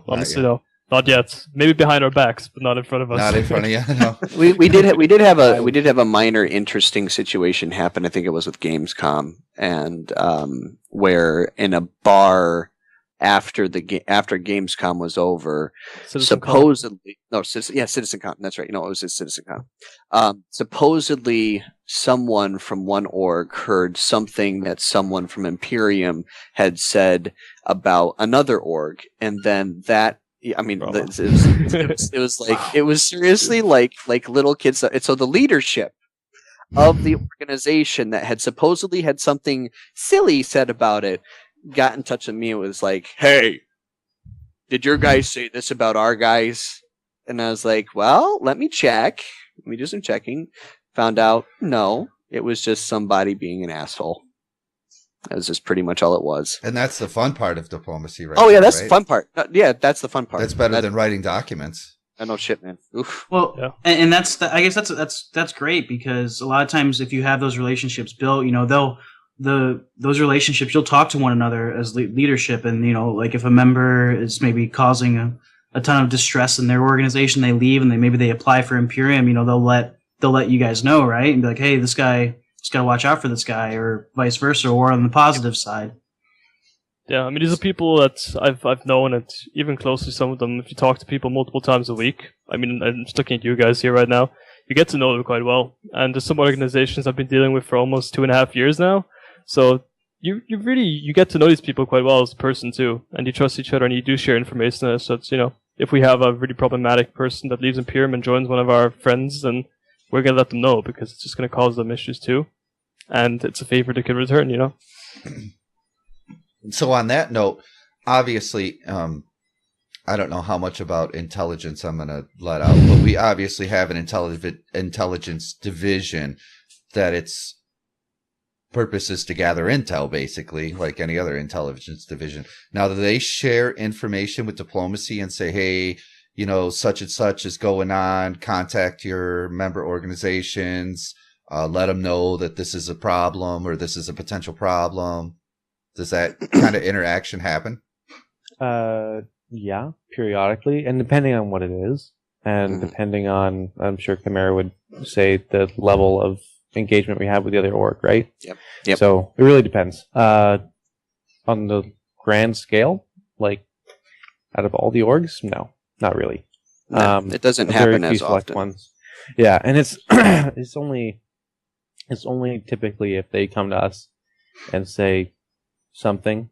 honestly, no. Not yet. Maybe behind our backs, but not in front of us. Not in front of you. No. we did have a minor interesting situation happen. I think it was with Gamescom, and where in a bar after Gamescom was over, CitizenCon. That's right. It was just CitizenCon. Supposedly, someone from one org heard something that someone from Imperium had said about another org, and then that. I mean, it was seriously like little kids. So the leadership of the organization that had supposedly had something silly said about it got in touch with me. It was like, hey, did your guys say this about our guys? And I was like, well, let me check. Let me do some checking. Found out, no, it was just somebody being an asshole. That was just pretty much all it was. And that's the fun part of diplomacy, right? Oh, yeah, that's right? the fun part. Yeah, that's the fun part. That's better than writing documents. I know shit, man. Oof. Well, Yeah. and I guess that's great, because a lot of times if you have those relationships built, those relationships, you'll talk to one another as leadership, and like if a member is maybe causing a ton of distress in their organization, they leave and maybe they apply for Imperium, they'll let you guys know, right? And be like, hey, this guy, just gotta watch out for this guy, or vice versa, or on the positive side. Yeah, I mean, these are people that I've known, and even closely, some of them, if you talk to people multiple times a week, I mean, I'm just looking at you guys here right now, you get to know them quite well. And there's some organizations I've been dealing with for almost 2.5 years now. So you get to know these people quite well as a person too. And you trust each other, and you do share information. So it's, if we have a really problematic person that leaves Imperium and joins one of our friends, then we're going to let them know, because it's just going to cause them issues too. And it's a favor they can return, So on that note, obviously, I don't know how much about intelligence I'm going to let out, but we obviously have an intelligence division that its purpose is to gather intel, basically, like any other intelligence division. Now, do they share information with diplomacy and say, hey, such and such is going on, contact your member organizations, let them know that this is a problem or this is a potential problem? Does that kind of interaction happen? Yeah, periodically, and depending on what it is, and depending on, I'm sure Chimaera would say, the level of engagement we have with the other org, right? Yep. So it really depends. On the grand scale, like out of all the orgs, no, not really. No, it doesn't very happen few as select often. ones. Yeah, and it's it's only typically if they come to us and say something,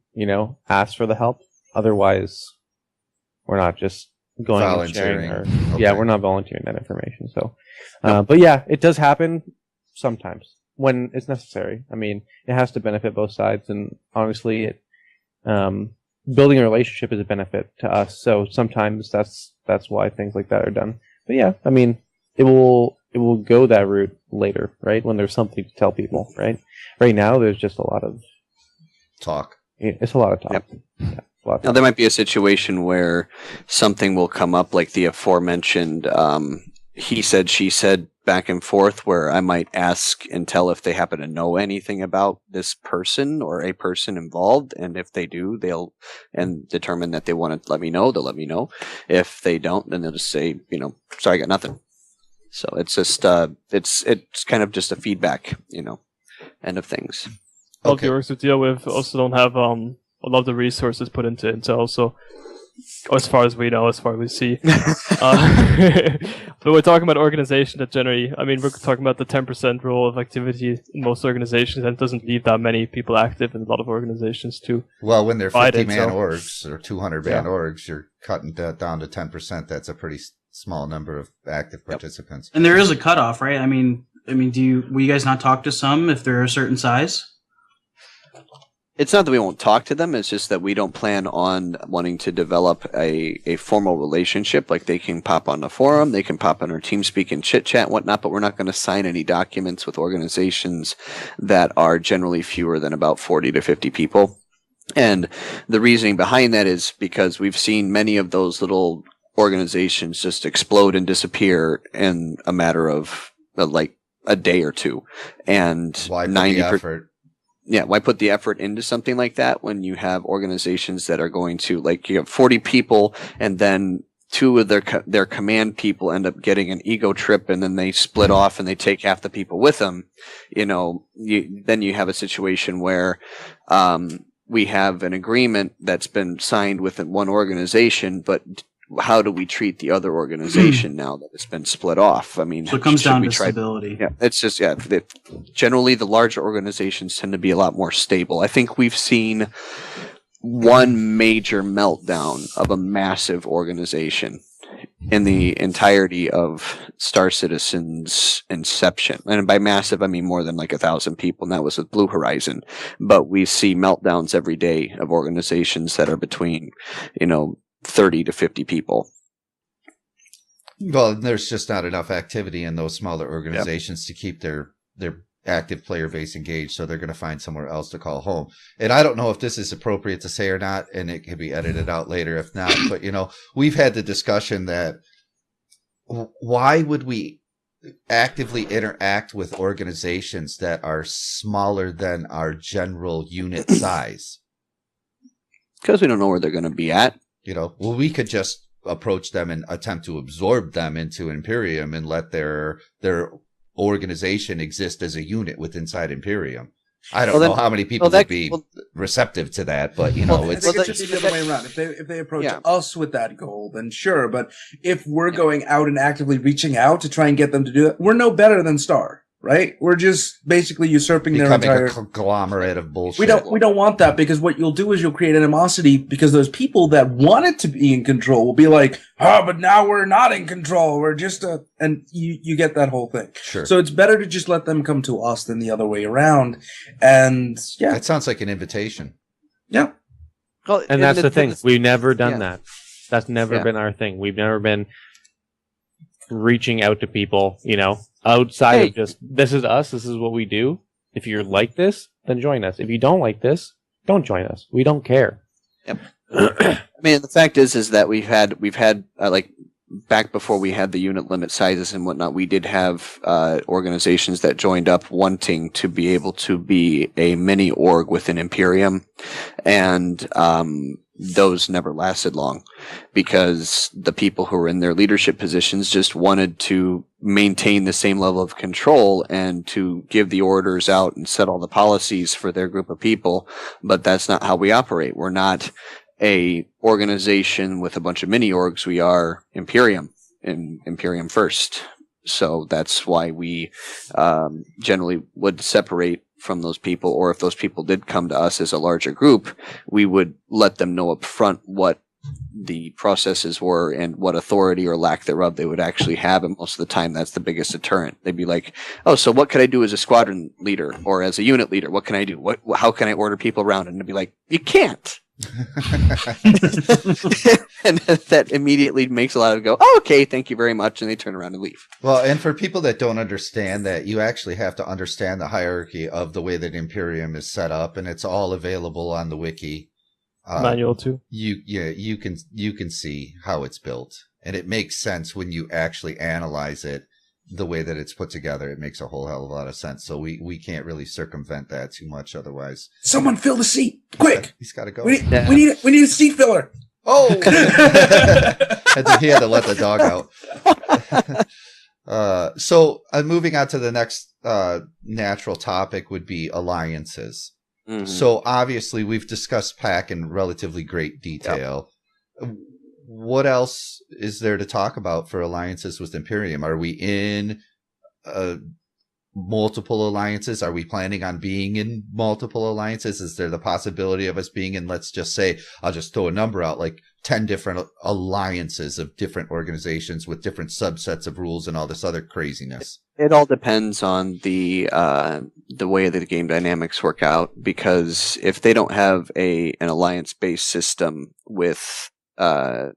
ask for the help. Otherwise, we're not just going and sharing. Volunteering. Yeah, Okay. we're not volunteering that information. So, but yeah, it does happen sometimes when it's necessary. I mean, it has to benefit both sides, and honestly, building a relationship is a benefit to us. So sometimes that's why things like that are done. But yeah, I mean, it will go that route later, right? When there's something to tell people, right? Right now, there's just a lot of Talk. It's a lot of talk. Yep. Yeah, a lot of Now, talk. there might be a situation where something will come up, like the aforementioned he said, she said back and forth, where I might ask Intel if they happen to know anything about this person or a person involved. And if they do, they'll determine that they want to let me know. They'll let me know. If they don't, then they'll just say, sorry, I got nothing. So it's just, it's kind of just a feedback, end of things. A lot of the orgs we deal with also don't have a lot of the resources put into Intel, so as far as we know, as far as we see. But we're talking about organizations that generally, I mean, we're talking about the 10% rule of activity in most organizations, and it doesn't leave that many people active in a lot of organizations too. Well, when they're Divide 50-man Intel. orgs or 200-man orgs, you're cutting that down to 10%. That's a pretty small number of active participants. And there is a cutoff, right? I mean, will you guys not talk to some if they're a certain size? It's not that we won't talk to them. It's just that we don't plan on wanting to develop a formal relationship. Like, they can pop on the forum, they can pop on our TeamSpeak and chit chat and whatnot, but we're not going to sign any documents with organizations that are generally fewer than about 40 to 50 people. And the reasoning behind that is because we've seen many of those little organizations just explode and disappear in a matter of like a day or two. And Why put the effort? Yeah, why put the effort into something like that when you have organizations that are going to, like, you have 40 people and then two of their command people end up getting an ego trip, and then they split off and they take half the people with them. Then you have a situation where we have an agreement that's been signed with one organization, but how do we treat the other organization now that it's been split off? I mean, So it comes should down we to try- stability. Yeah, it's just, generally the larger organizations tend to be a lot more stable. I think we've seen one major meltdown of a massive organization in the entirety of Star Citizen's inception. And by massive, I mean more than like 1,000 people, and that was with Blue Horizon. But we see meltdowns every day of organizations that are between, 30 to 50 people. Well, there's just not enough activity in those smaller organizations to keep their active player base engaged, so they're going to find somewhere else to call home. And I don't know if this is appropriate to say or not, and it can be edited out later if not, but we've had the discussion that why would we actively interact with organizations that are smaller than our general unit size? Because we don't know where they're going to be at. Well, we could just approach them and attempt to absorb them into Imperium and let their organization exist as a unit within inside Imperium. I don't know how many people would be receptive to that, but I think it should be the other way around. If they approach us with that goal, then sure. But if we're going out and actively reaching out to try and get them to do it, we're no better than Star, right? We're just basically usurping their entire conglomerate of bullshit. We don't want that, because what you'll do is you'll create animosity, because those people that wanted to be in control will be like, but now we're not in control. We're just and you get that whole thing. Sure. So it's better to just let them come to us than the other way around. And that sounds like an invitation. Yeah. Well, and that's the thing. We've never done that. That's never been our thing. We've never been reaching out to people, outside of just, this is us, this is what we do. If you're like this, then join us. If you don't like this, don't join us. We don't care. Yep. I mean, the fact is that we've had like back before we had the unit limit sizes and whatnot, we did have organizations that joined up wanting to be able to be a mini org within Imperium, and those never lasted long, because the people who were in their leadership positions just wanted to maintain the same level of control and to give the orders out and set all the policies for their group of people. But that's not how we operate. We're not a organization with a bunch of mini orgs. We are Imperium, and Imperium first. So that's why we generally would separate from those people, or if those people did come to us as a larger group, we would let them know up front what the processes were and what authority or lack thereof they would actually have. And most of the time, that's the biggest deterrent. They'd be like, oh, so what could I do as a squadron leader or as a unit leader? What can I do? How can I order people around? And they'd be like, you can't. And that immediately makes a lot of go, oh, okay, thank you very much, and they turn around and leave. Well, and for people that don't understand that, you actually have to understand the hierarchy of the way that Imperium is set up, and it's all available on the wiki. Manual too. You can see how it's built, and it makes sense when you actually analyze it. The way that it's put together, it makes a whole hell of a lot of sense. So we can't really circumvent that too much otherwise. Someone fill the seat, quick! He's got to go. We need a seat filler. Oh, he had to let the dog out. So moving on to the next natural topic would be alliances. Mm-hmm. So obviously we've discussed PACT in relatively great detail. Yep. What else is there to talk about for alliances with Imperium? Are we in multiple alliances? Are we planning on being in multiple alliances? Is there the possibility of us being in, let's just say, I'll just throw a number out, like 10 different alliances of different organizations with different subsets of rules and all this other craziness? It all depends on the way that the game dynamics work out, because if they don't have an alliance-based system with a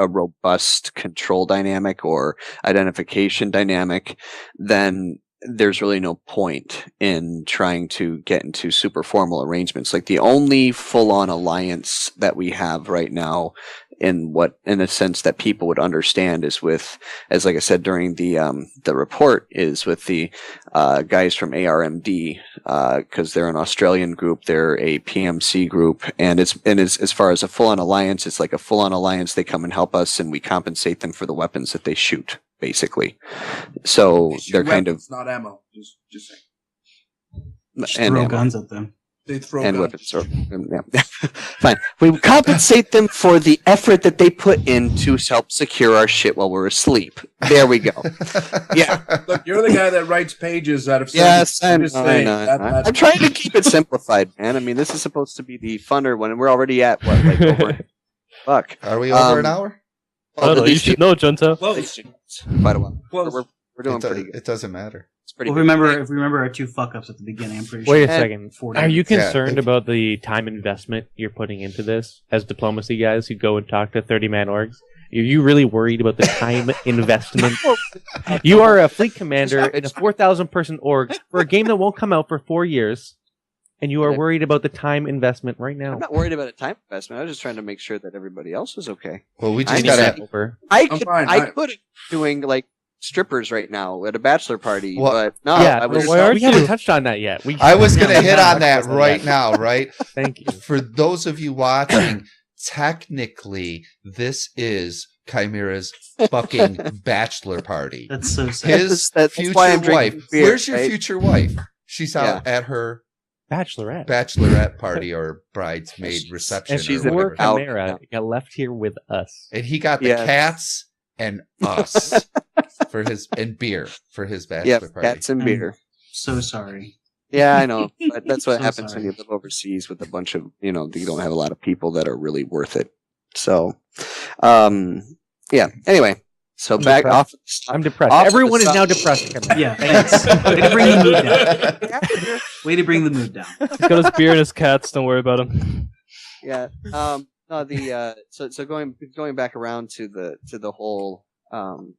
robust control dynamic or identification dynamic, then there's really no point in trying to get into super formal arrangements. Like the only full-on alliance that we have right now, in a sense that people would understand, is with, as like I said during the report, is with the guys from ARMD, because they're an Australian group, they're a PMC group, and it's as far as a full-on alliance, it's like a full-on alliance. They come and help us, and we compensate them for the weapons that they shoot, basically. So they're kind of not ammo. Just saying. Just throw guns at them. They throw and guns. weapons. Yeah. Fine. We compensate them for the effort that they put in to help secure our shit while we're asleep. There we go. Yeah. Look, you're the guy that writes pages out of. Yes, I'm I'm trying to keep it simplified, man. I mean, this is supposed to be the funner one, and we're already at what, like over. Fuck. Are we over an hour? I don't know. You should know, Junta. Quite a while. We're doing pretty good. It doesn't matter. It's pretty. Well, if we remember our 2 fuck ups at the beginning, I'm pretty sure. Wait a And second. 40 Are you minutes. concerned about the time investment you're putting into this as diplomacy guys who go and talk to 30-man orgs? Are you really worried about the time investment? You are a fleet commander in a 4,000-person org for a game that won't come out for 4 years, and you are worried about the time investment right now. I'm not worried about a time investment. I was just trying to make sure that everybody else was okay. Well, we I just mean, gotta. Over. I I'm could fine. I could doing like strippers right now at a bachelor party, Well, but no, yeah, I was but why aren't we haven't touched on that yet. I was gonna Yeah, hit on that yeah. right now, right? Thank you. For those of you watching, technically, this is Chimaeras' fucking bachelor party. That's so sad. His that's future why I'm wife. drinking beer, Where's your right? future wife? She's out at her Bachelorette. bachelorette party or bridesmaid reception. and she's or a Poor whatever. out Chimera now. got left here with us. And he got the Yes. cats and us for his and beer for his bachelor Yeah, party. cats and beer. So sorry. Yeah, I know. But that's what So happens sorry. when you live overseas with a bunch of, you don't have a lot of people that are really worth it. So, yeah. Anyway, so I'm back depressed. off. I'm depressed. Off Everyone the is now top. depressed. Chimera. Yeah, thanks. Way to bring the mood down. Way to bring the mood down. He's got his beer and his cats. Don't worry about him. Yeah. No, so going back around to the whole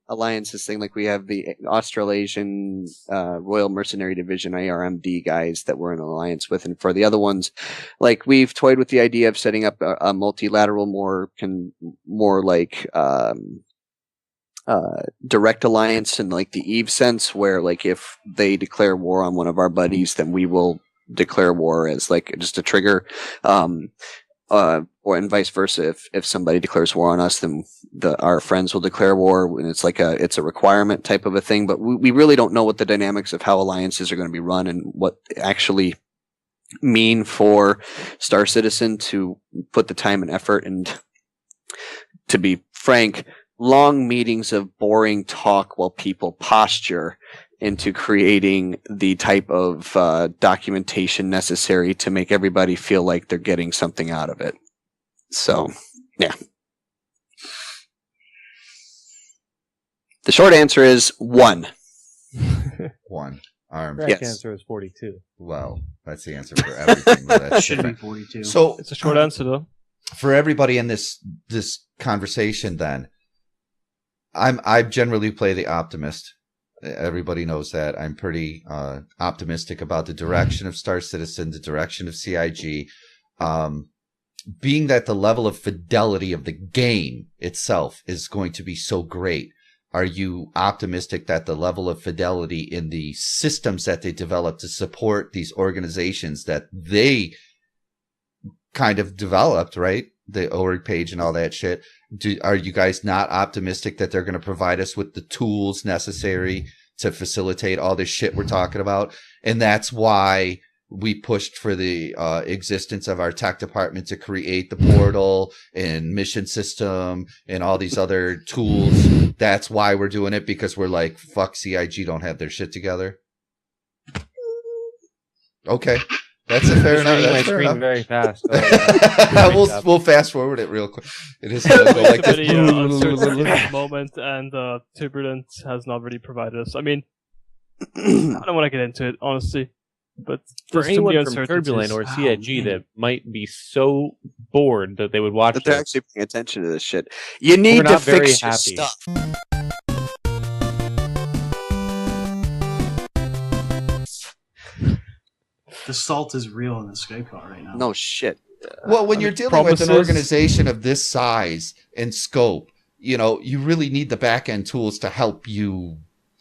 alliances thing, like we have the Australasian Royal Mercenary Division (ARMD) guys that we're in alliance with, and for the other ones, like we've toyed with the idea of setting up a multilateral, more like direct alliance in like the Eve sense, where like if they declare war on one of our buddies, then we will declare war as like just a trigger. Or and vice versa. If somebody declares war on us, then our friends will declare war, and it's a requirement type of a thing. But we really don't know what the dynamics of how alliances are going to be run and what they actually mean for Star Citizen to put the time and effort. And to be frank, long meetings of boring talk while people posture into creating the type of documentation necessary to make everybody feel like they're getting something out of it. So, yeah. The short answer is 1. One armed. Correct Yes. answer is 42. Well, that's the answer for everything. But that's Should be different. 42. So It's a short answer though. for everybody in this conversation, then I generally play the optimist. Everybody knows that. I'm pretty optimistic about the direction of Star Citizen, the direction of CIG. Being that the level of fidelity of the game itself is going to be so great, are you optimistic that the level of fidelity in the systems that they develop to support these organizations that they kind of developed, right? The org page and all that shit. Are you guys not optimistic that they're going to provide us with the tools necessary to facilitate all this shit we're talking about? And that's why we pushed for the existence of our tech department to create the portal and mission system and all these other tools. That's why we're doing it, because we're like, fuck, CIG don't have their shit together. Okay. That's a fair enough. Reading my That's fair screen enough. very fast. We'll fast forward it real quick. It is going to go like It's a very this. uncertain at the moment, and Turbulent has not really provided us. I mean, I don't want to get into it, honestly. But For there's too many anyone from Turbulent or uncertainties. CIG Oh, that might be so bored that they would watch But they're this, actually paying attention to this shit. You need We're to not very fix your happy. stuff. The salt is real in the Skype call right now. No shit. Well, when I you're mean, dealing with an promises- organization of this size and scope, you really need the back end tools to help you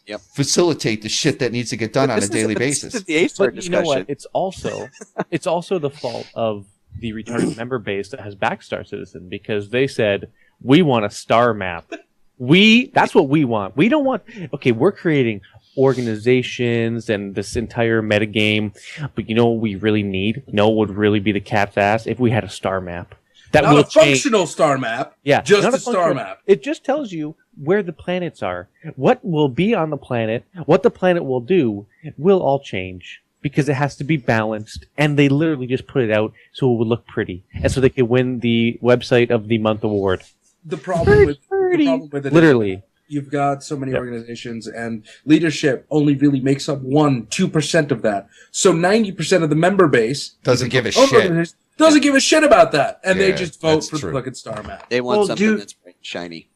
Yep. facilitate the shit that needs to get done But on a this daily is basis. the A-Star but you know discussion. what? It's also the fault of the retarded member base that has backed Star Citizen, because they said we want a star map. That's what we want. We don't want. Okay, we're creating organizations and this entire metagame, but you know what we really need? No, would really be the cat's ass if we had a star map. That Not will a change. functional star map. Yeah, just not a star functional- map. It just tells you where the planets are, what will be on the planet, what the planet will do, will all change because it has to be balanced. And they literally just put it out so it would look pretty, and so they could win the website of the month award. The problem with it is Literally, you've got so many Yep. organizations, and leadership only really makes up 1-2% of that. So 90% of the member base Doesn't give a own shit. organizations, doesn't give a shit about that, and they Yeah, just vote that's for true. the fucking star map. They want Well, something dude- that's bright and shiny.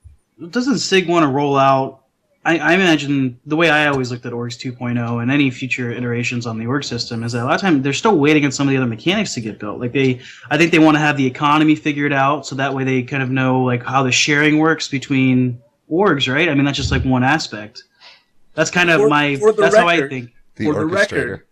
Doesn't SIG want to roll out? I imagine the way I always looked at orgs 2.0 and any future iterations on the org system is that a lot of time they're still waiting on some of the other mechanics to get built. Like I think they want to have the economy figured out, so that way they kind of know like how the sharing works between orgs, right? I mean, that's just like one aspect. That's kind of that's how I record, think. The For the orchestrator. record,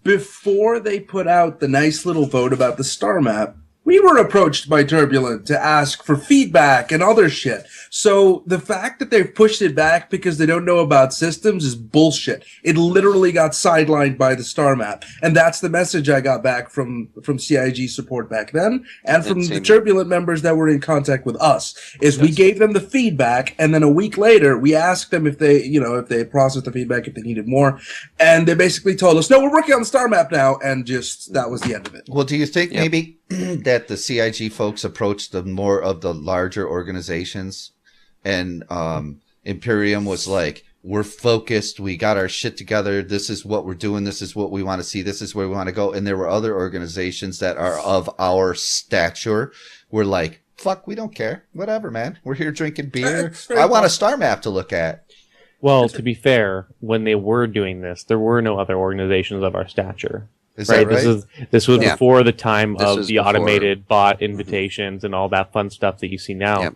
before they put out the nice little vote about the star map, we were approached by Turbulent to ask for feedback and other shit. So the fact that they've pushed it back because they don't know about systems is bullshit. It literally got sidelined by the star map. And that's the message I got back from CIG support back then and from the Turbulent members that were in contact with us. We gave them the feedback, and then a week later we asked them if they processed the feedback, if they needed more. And they basically told us, no, we're working on the star map now, and just that was the end of it. Well, do you think maybe that the CIG folks approached the more of the larger organizations, and Imperium was like, we're focused, we got our shit together, this is what we're doing, this is what we want to see, this is where we want to go, and there were other organizations that are of our stature, were like, fuck, we don't care, whatever, man, we're here drinking beer, I want a star map to look at. Well, to be fair, when they were doing this, there were no other organizations of our stature. Is that right? This was Yeah. before the time This of was the before- automated bot invitations and all that fun stuff that you see now. Yep.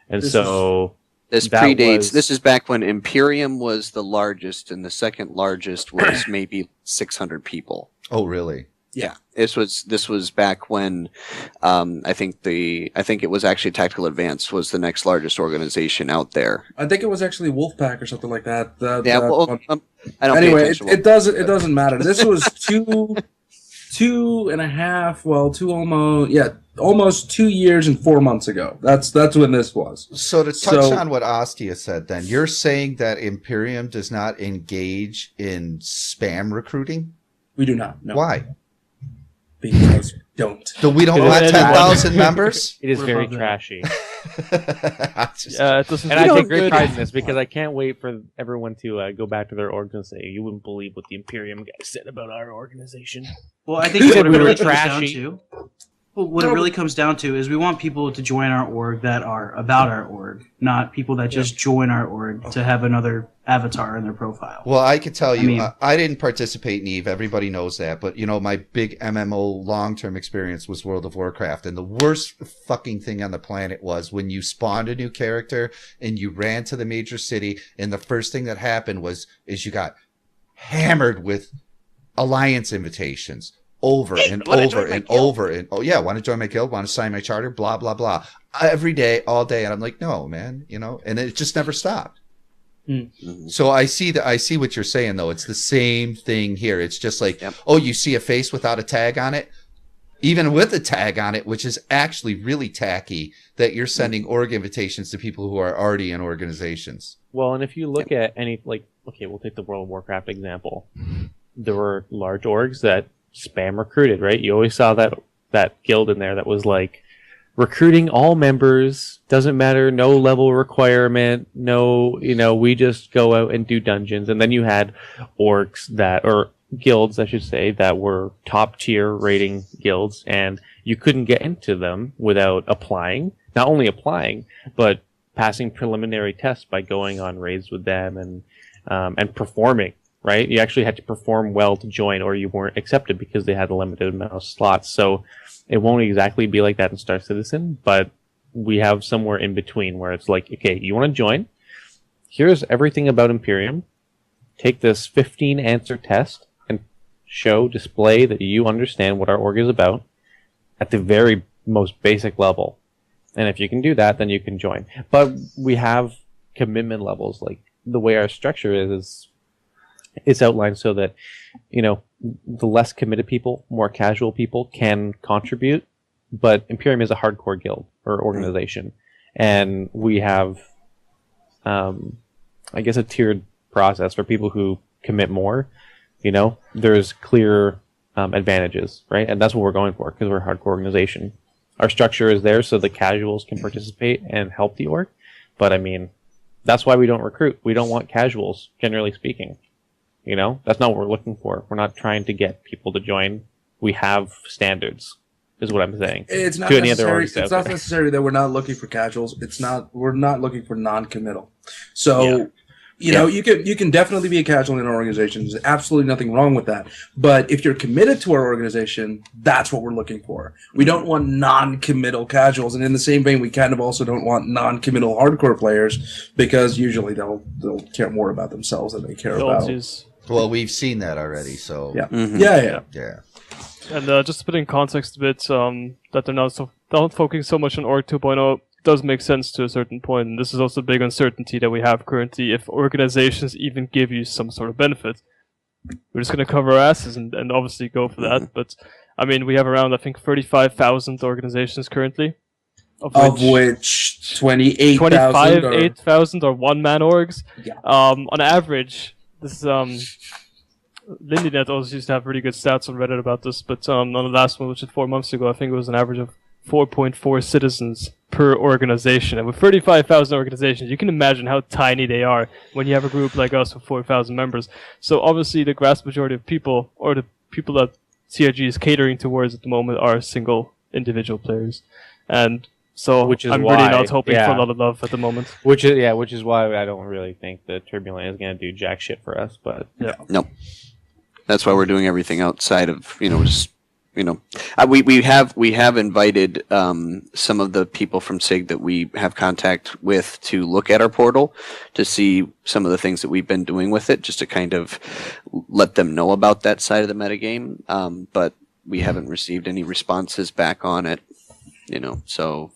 And This so This that predates. was- This is back when Imperium was the largest, and the second largest was maybe 600 people. Oh, really? Yeah, this was back when I think it was actually Tactical Advance was the next largest organization out there. I think it was actually Wolfpack or something like that. I don't. Anyway, pay attention to it doesn't matter. This was almost 2 years and 4 months ago. That's when this was. So to touch on what Ostia said, then you're saying that Imperium does not engage in spam recruiting? We do not. No. Why? Because we don't. So we don't want 10,000 members? it is We're very above that. trashy. It doesn't And I feel take great good. pride in this because I can't wait for everyone to go back to their org and say, you wouldn't believe what the Imperium guys said about our organization. Well, I think what it We were really comes down trashy. to. Well, what it really comes down to is we want people to join our org that are about our org, not people that just join our org to have another avatar in their profile. Well, I could tell you, mean- I didn't participate in EVE. Everybody knows that. But, my big MMO long-term experience was World of Warcraft. And the worst fucking thing on the planet was when you spawned a new character and you ran to the major city, and the first thing that happened is you got hammered with alliance invitations. Over and over and over and want to join my guild, want to sign my charter, blah blah blah, every day, all day, and I'm like, no, man, and it just never stopped. Mhm. So I see what you're saying though. It's the same thing here. It's just like, you see a face without a tag on it, even with a tag on it, which is actually really tacky. That you're sending org invitations to people who are already in organizations. Well, and if you look at any, we'll take the World of Warcraft example. There were large orgs that spam recruited, right? You always saw that guild in there that was like recruiting all members, doesn't matter, no level requirement, no, we just go out and do dungeons. And then you had orgs or guilds, I should say, that were top tier rating guilds, and you couldn't get into them without not only applying, but passing preliminary tests by going on raids with them and performing. Right? You actually had to perform well to join, or you weren't accepted because they had a limited amount of slots. So it won't exactly be like that in Star Citizen, but we have somewhere in between where it's like, okay, you want to join? Here's everything about Imperium. Take this 15 answer test and display that you understand what our org is about at the very most basic level. And if you can do that, then you can join. But we have commitment levels. Like the way our structure is it's outlined so that, the less committed people, more casual people can contribute. But Imperium is a hardcore guild or organization. And we have, I guess, a tiered process for people who commit more. There's clear advantages, right? And that's what we're going for because we're a hardcore organization. Our structure is there so the casuals can participate and help the org. But I mean, That's why we don't recruit. We don't want casuals, generally speaking. That's not what we're looking for. We're not trying to get people to join. We have standards, is what I'm saying. It's not to any other necessary. orgs It's out not there. necessary that we're not looking for casuals. We're not looking for non-committal. So, you can definitely be a casual in our organization. There's absolutely nothing wrong with that. But if you're committed to our organization, that's what we're looking for. We don't want non-committal casuals, and in the same vein, we kind of also don't want non-committal hardcore players because usually they'll care more about themselves than they care about. Well, we've seen that already, so Yeah. Mhm. Yeah. And just to put in context a bit, that they're not focusing so much on Org 2.0 does make sense to a certain point. And this is also a big uncertainty that we have currently. If organizations even give you some sort of benefit, we're just going to cover our asses and obviously go for that. But I mean, we have around, I think, 35,000 organizations currently, Of which 28,000 are... 8,000 are one-man orgs. Yeah. On average, this LindyNet always used to have really good stats on Reddit about this, but on the last one, which is 4 months ago, I think it was an average of 4.4 citizens per organization. And with 35,000 organizations, you can imagine how tiny they are when you have a group like us with 4,000 members. So obviously the vast majority of people, or the people that CRG is catering towards at the moment, are single individual players. And so Which is I'm why, really not hoping for yeah. a lot of love at the moment. Which is why I don't really think the Turbulent is going to do jack shit for us. But Nope. That's why we're doing everything outside of we have invited some of the people from SIG that we have contact with to look at our portal to see some of the things that we've been doing with it, just to kind of let them know about that side of the metagame. But we haven't received any responses back on it, so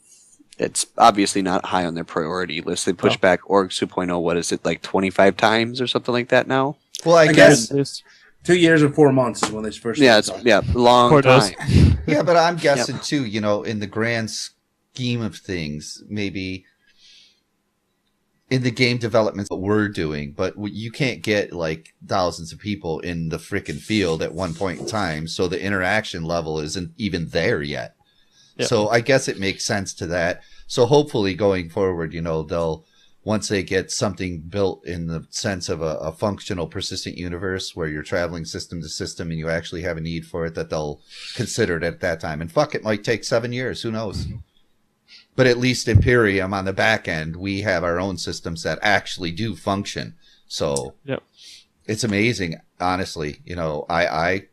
it's obviously not high on their priority list. They pushed back Org 2.0, what is it, like 25 times or something like that now? well, I guess 2 years and 4 months is when they first Long Poor time. yeah, but I'm guessing too, in the grand scheme of things, maybe in the game development that we're doing, but you can't get like thousands of people in the frickin' field at one point in time, so the interaction level isn't even there yet. Yeah. So I guess it makes sense to that. So hopefully going forward, they'll, once they get something built in the sense of a functional persistent universe where you're traveling system to system and you actually have a need for it, that they'll consider it at that time. And fuck, it might take 7 years. Who knows? But at least Imperium on the back end, we have our own systems that actually do function. So it's amazing, honestly. I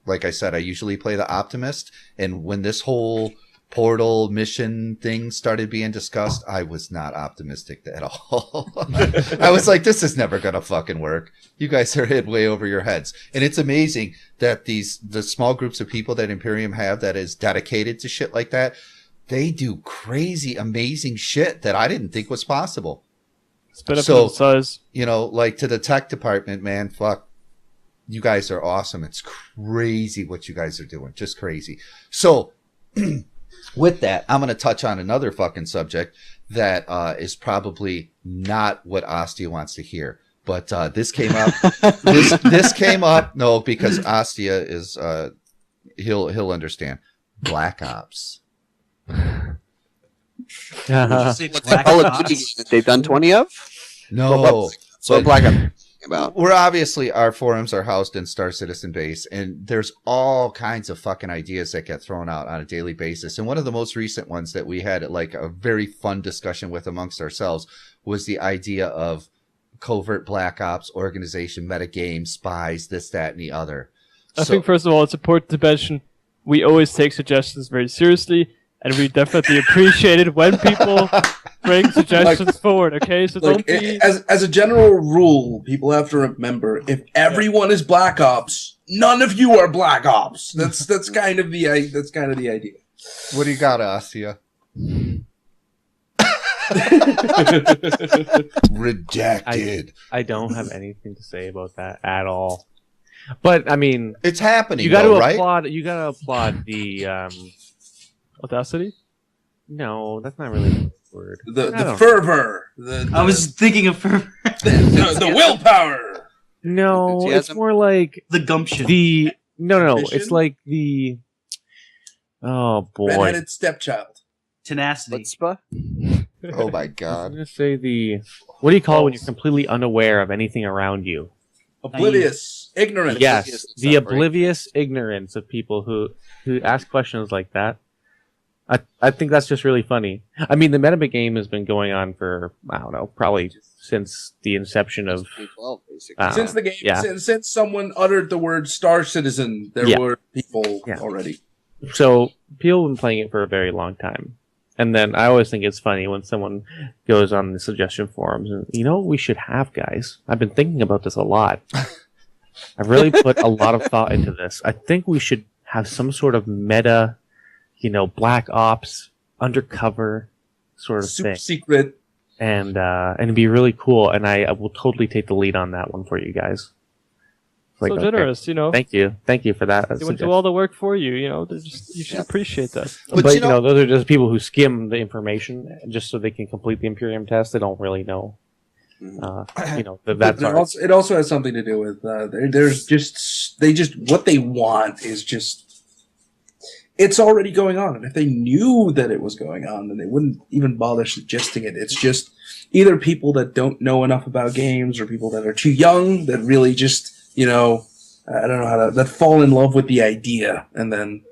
like I said, I usually play the optimist. And when this whole portal mission thing started being discussed, I was not optimistic at all. I was like, this is never gonna fucking work. You guys are hit way over your heads. And it's amazing that the small groups of people that Imperium have that is dedicated to shit like that, they do crazy, amazing shit that I didn't think was possible. Spin up in size. Like to the tech department, man, fuck. You guys are awesome. It's crazy what you guys are doing. Just crazy. So with that, I'm going to touch on another fucking subject that is probably not what Astia wants to hear. But this came up. this came up. No, because Astia is he'll understand. Black Ops. They've done 20 of? No. So Black Ops about. We're obviously, our forums are housed in Star Citizen base, and there's all kinds of fucking ideas that get thrown out on a daily basis. And one of the most recent ones that we had like a very fun discussion with amongst ourselves was the idea of covert Black Ops, organization, metagame, spies, this, that, and the other. I think first of all, it's important to mention we always take suggestions very seriously, and we definitely appreciate it when people bring suggestions forward. Okay, so don't be as a general rule, people have to remember: if everyone is Black Ops, none of you are Black Ops. That's kind of the idea. What do you got, Astia? Redacted. I don't have anything to say about that at all. But I mean, it's happening. You got to right? applaud. You got to applaud the audacity. No, that's not really the word. The fervor. I was thinking of fervor. the willpower. No, it's more like the gumption. No, it's like the. Oh boy. Red-headed stepchild. Tenacity. Chutzpah? Oh my I was god. gonna say what do you call it when you're completely unaware of anything around you? Oblivious, ignorant. Yes, Oblivious and the stuff, right? oblivious ignorance of people who ask questions like that. I think that's just really funny. I mean, the metagame game has been going on for, I don't know, probably since the inception of 2012, basically. Since the game, yeah. since someone uttered the word Star Citizen, there Yeah. were people Yeah. already. So people have been playing it for a very long time. And then I always think it's funny when someone goes on the suggestion forums and, you know what we should have, guys? I've been thinking about this a lot. I've really put a lot of thought into this. I think we should have some sort of meta, Black Ops, undercover sort of Super thing. secret. And it'd be really cool. And I will totally take the lead on that one for you guys. So okay. generous, Thank you for that. They would do all the work for you. You should appreciate that. But But you know- those are just people who skim the information just so they can complete the Imperium test. They don't really know. That's But it also has something to do with what they want is just it's already going on, and if they knew that it was going on, then they wouldn't even bother suggesting it. It's just either people that don't know enough about games or people that are too young that really just I don't know that fall in love with the idea and then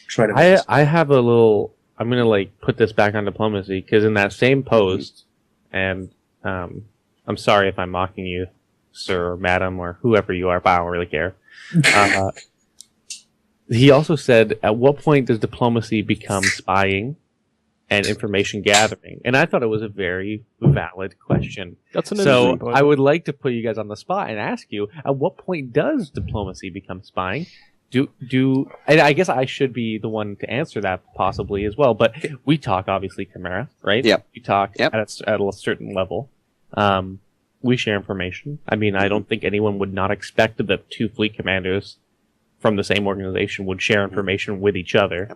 try to. I have a little. I'm gonna put this back on diplomacy because in that same post, and I'm sorry if I'm mocking you, sir or madam or whoever you are, but I don't really care. He also said, at what point does diplomacy become spying and information gathering? And I thought it was a very valid question. That's an So interesting point. I would like to put you guys on the spot and ask you, at what point does diplomacy become spying? And I guess I should be the one to answer that possibly as well, but we talk obviously Chimaera, right? Yep. We talk Yep. at a certain level. We share information. I mean, I don't think anyone would not expect that the two fleet commanders from the same organization would share information with each other.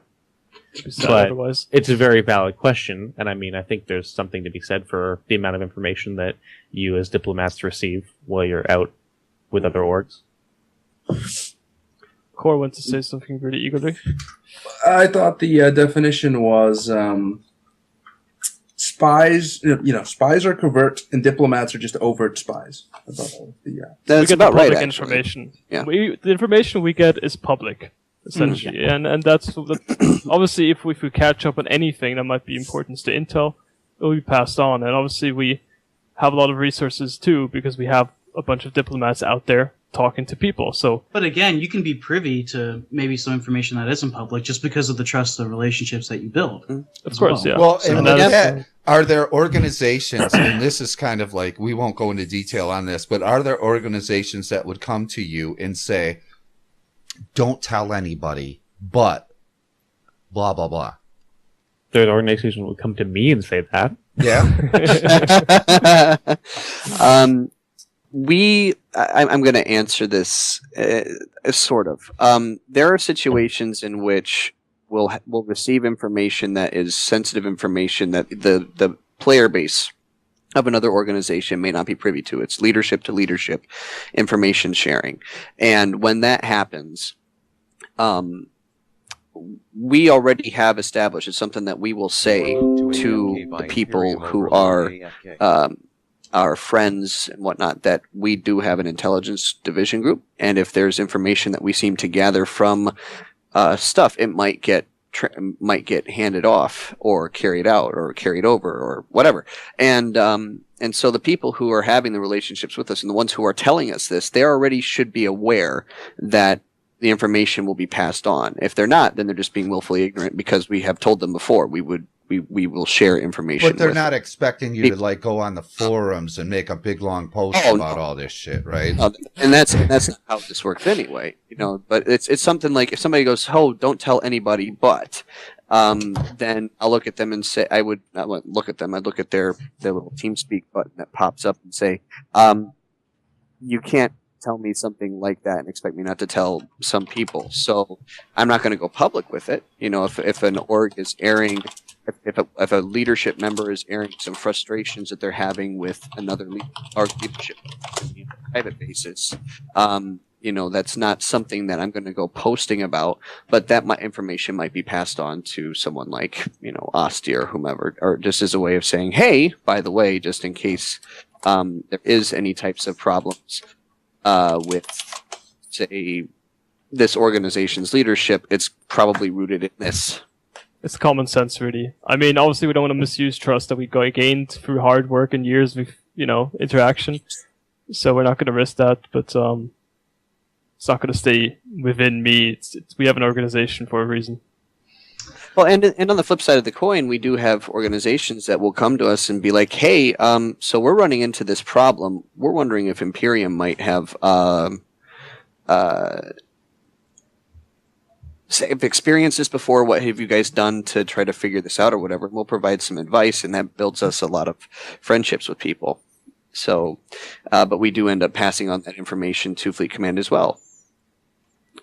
But otherwise. it's a very valid question, and I mean, I think there's something to be said for the amount of information that you as diplomats receive while you're out with other orgs. Core went to say something really eagerly. I thought the definition was spies. Spies are covert, and diplomats are just overt spies. I thought that was That's We get about the right, public actually. information. Yeah. The information we get is public, essentially, and that's obviously if we catch up on anything that might be important to intel, it will be passed on. And obviously we have a lot of resources too because we have a bunch of diplomats out there talking to people. So, But again, you can be privy to maybe some information that isn't public just because of the trust and relationships that you build. of course, yeah. Well, and And with that's- that, are there organizations, and this is kind of like, we won't go into detail on this, but are there organizations that would come to you and say, don't tell anybody, but blah, blah, blah? Third organization would come to me and say that. Yeah. I'm going to answer this sort of. There are situations in which we'll receive information that is sensitive information that the player base of another organization may not be privy to. It's leadership to leadership information sharing. And when that happens, we already have established, it's something that we will say to the people who are our friends and whatnot, that we do have an intelligence division group, and if there's information that we seem to gather from stuff, it might get handed off or carried out or carried over or whatever. And so the people who are having the relationships with us and the ones who are telling us this, they already should be aware that the information will be passed on. If they're not, then they're just being willfully ignorant because we have told them before we will share information. But they're with not them. expecting you to go on the forums and make a big long post about all this shit, right? And that's not how this works anyway, But it's something like if somebody goes, "Oh, don't tell anybody," but then I'll look at them and say, I would not look at them. I'd look at their little TeamSpeak button that pops up and say, "You can't tell me something like that and expect me not to tell some people." So I'm not going to go public with it. If an org is airing. If a leadership member is airing some frustrations that they're having with another leadership on a private basis, that's not something that I'm going to go posting about, but that information might be passed on to someone like, Asti or whomever, or just as a way of saying, hey, by the way, just in case there is any types of problems with, say, this organization's leadership, it's probably rooted in this. It's common sense, really. I mean, obviously, we don't want to misuse trust that we gained through hard work and years of, interaction. So we're not going to risk that, but it's not going to stay within me. We have an organization for a reason. Well, and on the flip side of the coin, we do have organizations that will come to us and be like, hey, so we're running into this problem. We're wondering if Imperium might have have experienced this before. What have you guys done to try to figure this out or whatever? And we'll provide some advice, and that builds us a lot of friendships with people. So, but we do end up passing on that information to Fleet Command as well.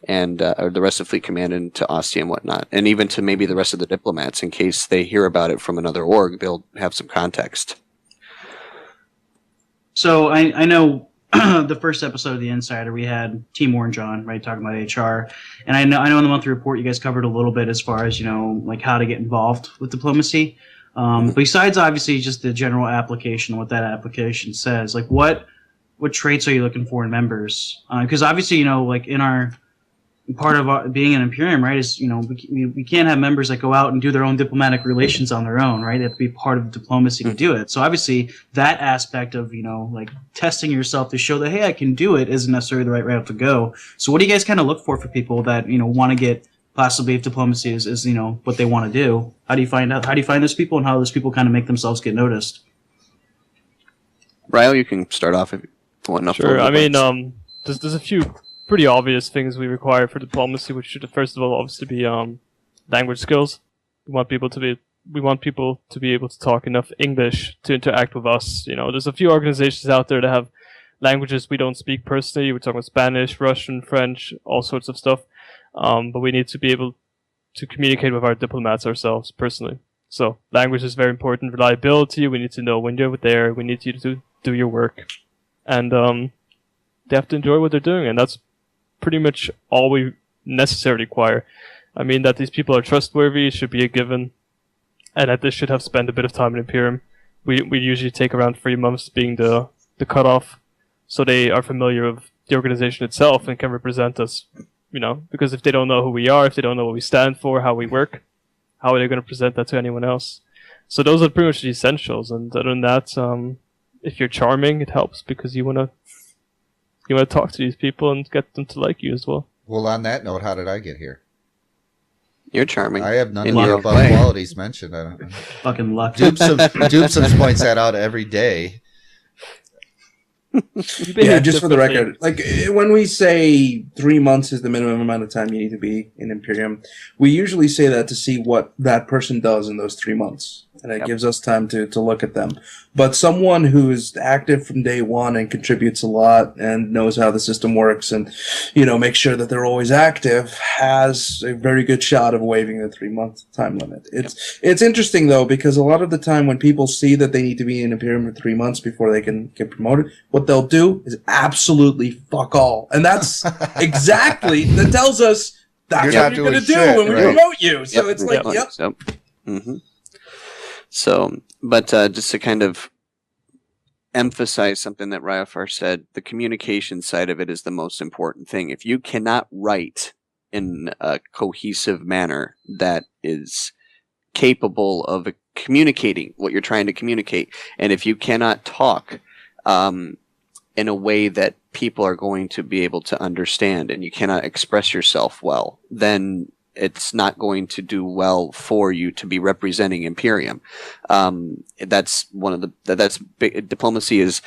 And or the rest of Fleet Command and to Asti and whatnot. And even to maybe the rest of the diplomats in case they hear about it from another org, they'll have some context. So I know the first episode of The Insider, we had Team Orange on, right, talking about HR. And I know in the monthly report you guys covered a little bit as far as, like how to get involved with diplomacy. Besides obviously just the general application, what that application says, like what traits are you looking for in members? Because obviously, like in our part of being an Imperium, right, is, we can't have members that go out and do their own diplomatic relations on their own, right? They have to be part of diplomacy to do it. So obviously that aspect of, like testing yourself to show that, hey, I can do it isn't necessarily the right route to go. So what do you guys kind of look for people that, want to get possibly if diplomacy is what they want to do? How do you find those people, and how those people kind of make themselves get noticed? Ryle, you can start off if you want enough. Sure. I mean, there's a few pretty obvious things we require for diplomacy, which should first of all obviously be language skills. We want people to be able to talk enough English to interact with us. There's a few organizations out there that have languages we don't speak personally. We're talking about Spanish, Russian, French, all sorts of stuff. But we need to be able to communicate with our diplomats ourselves personally. So language is very important. Reliability, we need to know when you're there. We need you to do your work. And they have to enjoy what they're doing. And that's pretty much all we necessarily require. I mean, that these people are trustworthy should be a given. And that they should have spent a bit of time in Imperium. We usually take around 3 months being the cutoff. So they are familiar with the organization itself and can represent us. Because if they don't know who we are, if they don't know what we stand for, how we work, how are they going to present that to anyone else? So those are pretty much the essentials. And other than that, if you're charming, it helps because you want to talk to these people and get them to like you as well. Well, on that note, how did I get here? You're charming. I have none of the above qualities mentioned. I don't. Fucking luck. Doopsums points that out every day. Yeah, just for the record, like when we say 3 months is the minimum amount of time you need to be in Imperium, we usually say that to see what that person does in those 3 months. And it gives us time to look at them. But someone who is active from day one and contributes a lot and knows how the system works and, makes sure that they're always active has a very good shot of waiving the 3 month time limit. It's interesting though, because a lot of the time when people see that they need to be in Imperium for 3 months before they can get promoted, what they'll do is absolutely fuck all. And that's exactly, that tells us that's what you're going to do when we promote you. So it's like, yep. Mm-hmm. So, but just to kind of emphasize something that Ryafar said, the communication side of it is the most important thing. If you cannot write in a cohesive manner that is capable of communicating what you're trying to communicate, and if you cannot talk in a way that people are going to be able to understand, and you cannot express yourself well, then it's not going to do well for you to be representing Imperium. That's big. Diplomacy is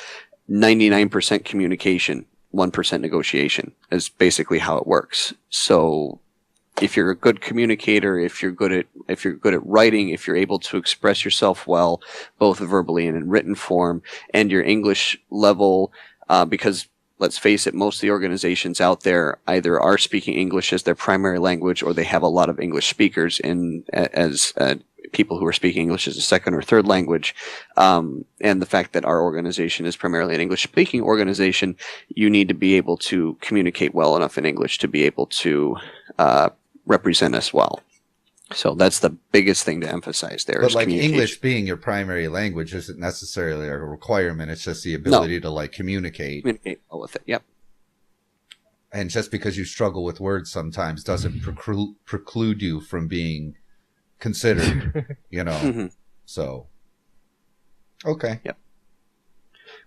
99% communication, 1% negotiation is basically how it works. So if you're a good communicator, if you're good at writing, if you're able to express yourself well, both verbally and in written form, and your English level, because let's face it, most of the organizations out there either are speaking English as their primary language or they have a lot of English speakers as people who are speaking English as a second or third language, and the fact that our organization is primarily an English-speaking organization, you need to be able to communicate well enough in English to be able to represent us well. So that's the biggest thing to emphasize there. But is like communication. English being your primary language isn't necessarily a requirement. It's just the ability to like communicate. Communicate well with it. Yep. And just because you struggle with words sometimes doesn't preclude you from being considered, you know. Mm-hmm. So, okay. Yep.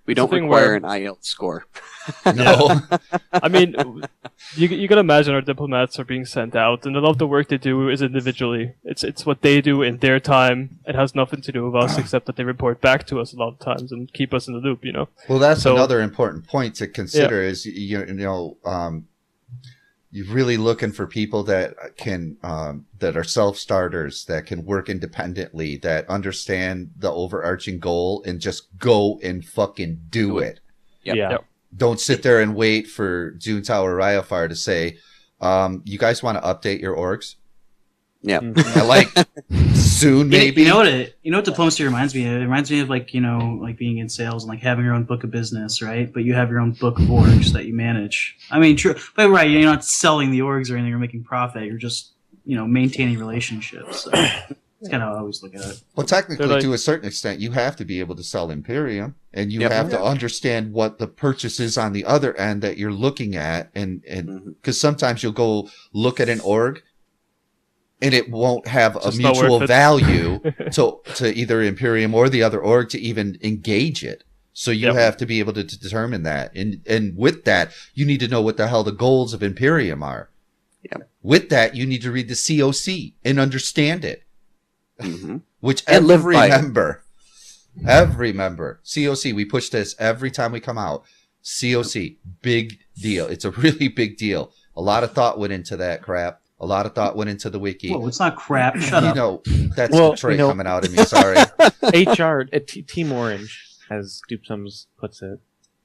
We don't require an IELTS score. No. I mean, you can imagine our diplomats are being sent out, and a lot of the work they do is individually. It's what they do in their time. It has nothing to do with us, except that they report back to us a lot of times and keep us in the loop. You know. Well, that's another important point to consider. Is you're really looking for people that can that are self-starters, that can work independently, that understand the overarching goal and just go and fucking do it. Yep. Yeah. Yep. Don't sit there and wait for June Tower Ryofar to say, you guys want to update your orgs? Yeah. Like soon, maybe. You know what diplomacy reminds me of? It reminds me of like being in sales and like having your own book of business, right? But you have your own book of orgs that you manage. I mean, true, but right, you're not selling the orgs or anything or making profit. You're just maintaining relationships. So it's kind of how I always look at it. Well, technically, to a certain extent, you have to be able to sell Imperium, and you have to understand what the purchase is on the other end that you're looking at, and because sometimes you'll go look at an org, and it won't have a mutual value to either Imperium or the other org to even engage it. So you have to be able to determine that, and with that, you need to know what the hell the goals of Imperium are. Yep. With that, you need to read the COC and understand it. Mm-hmm. Which And live every by it. member, COC, we push this every time we come out. COC, big deal. It's a really big deal. A lot of thought went into that crap. A lot of thought went into the wiki. Whoa, it's not crap. Shut up. That's Detroit coming out of me. Sorry. HR, Team Orange, as Doopsums puts it,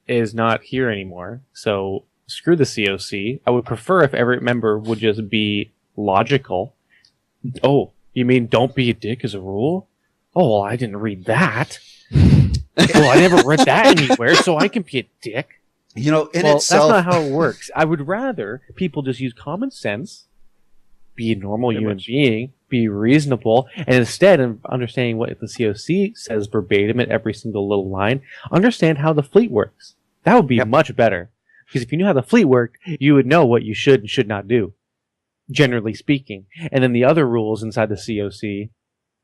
is not here anymore. So screw the COC. I would prefer if every member would just be logical. Oh, you mean don't be a dick as a rule? Oh, well, I didn't read that. Well, I never read that anywhere, so I can be a dick. Itself, that's not how it works. I would rather people just use common sense, be a normal human being, be reasonable, and instead of understanding what the COC says verbatim at every single little line, understand how the fleet works. That would be much better. Because if you knew how the fleet worked, you would know what you should and should not do, generally speaking. And then the other rules inside the COC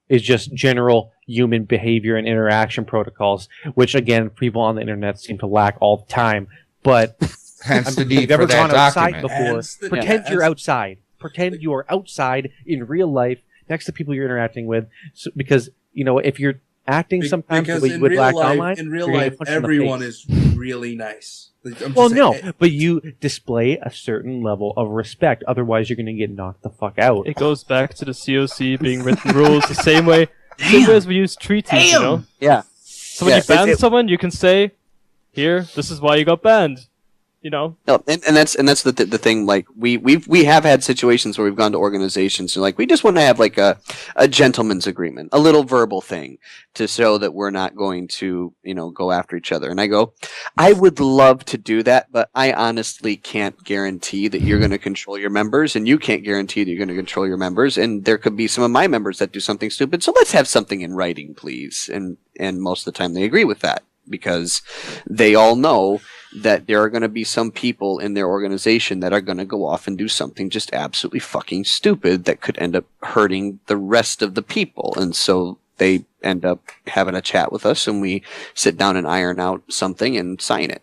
is just general human behavior and interaction protocols, which, again, people on the internet seem to lack all the time. But hence the if need you've ever for that gone outside document. before, pretend you're outside. Pretend you are outside in real life next to people you're interacting with. So, because, if you're acting sometimes the way you would act online, in real life, everyone is really nice. But you display a certain level of respect. Otherwise, you're going to get knocked the fuck out. It goes back to the COC being written rules the same way as we use treaties, Yeah. So when you ban someone, you can say, here, this is why you got banned. No, and that's the thing. Like we have had situations where we've gone to organizations and like we just want to have like a gentleman's agreement, a little verbal thing to show that we're not going to go after each other. And I go, I would love to do that, but I honestly can't guarantee that you're going to control your members, and you can't guarantee that you're going to control your members. And there could be some of my members that do something stupid. So let's have something in writing, please. And most of the time they agree with that because they all know that there are going to be some people in their organization that are going to go off and do something just absolutely fucking stupid that could end up hurting the rest of the people. And so they end up having a chat with us and we sit down and iron out something and sign it.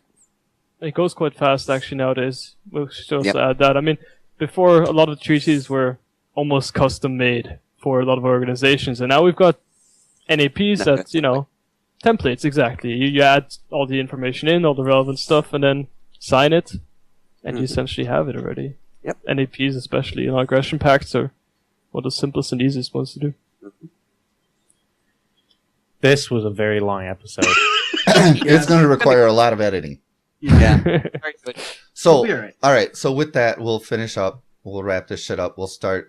It goes quite fast actually nowadays. We'll just add that. I mean, before a lot of the treaties were almost custom made for a lot of organizations, and now we've got NAPs that, templates, exactly. You add all the information in, all the relevant stuff, and then sign it, and you essentially have it already. Yep. NAPs especially, aggression pacts are one of the simplest and easiest ones to do. This was a very long episode. It's going to require a lot of editing. Yeah. Very good. So, We'll be all right. all right. So with that, we'll finish up. We'll wrap this shit up. We'll start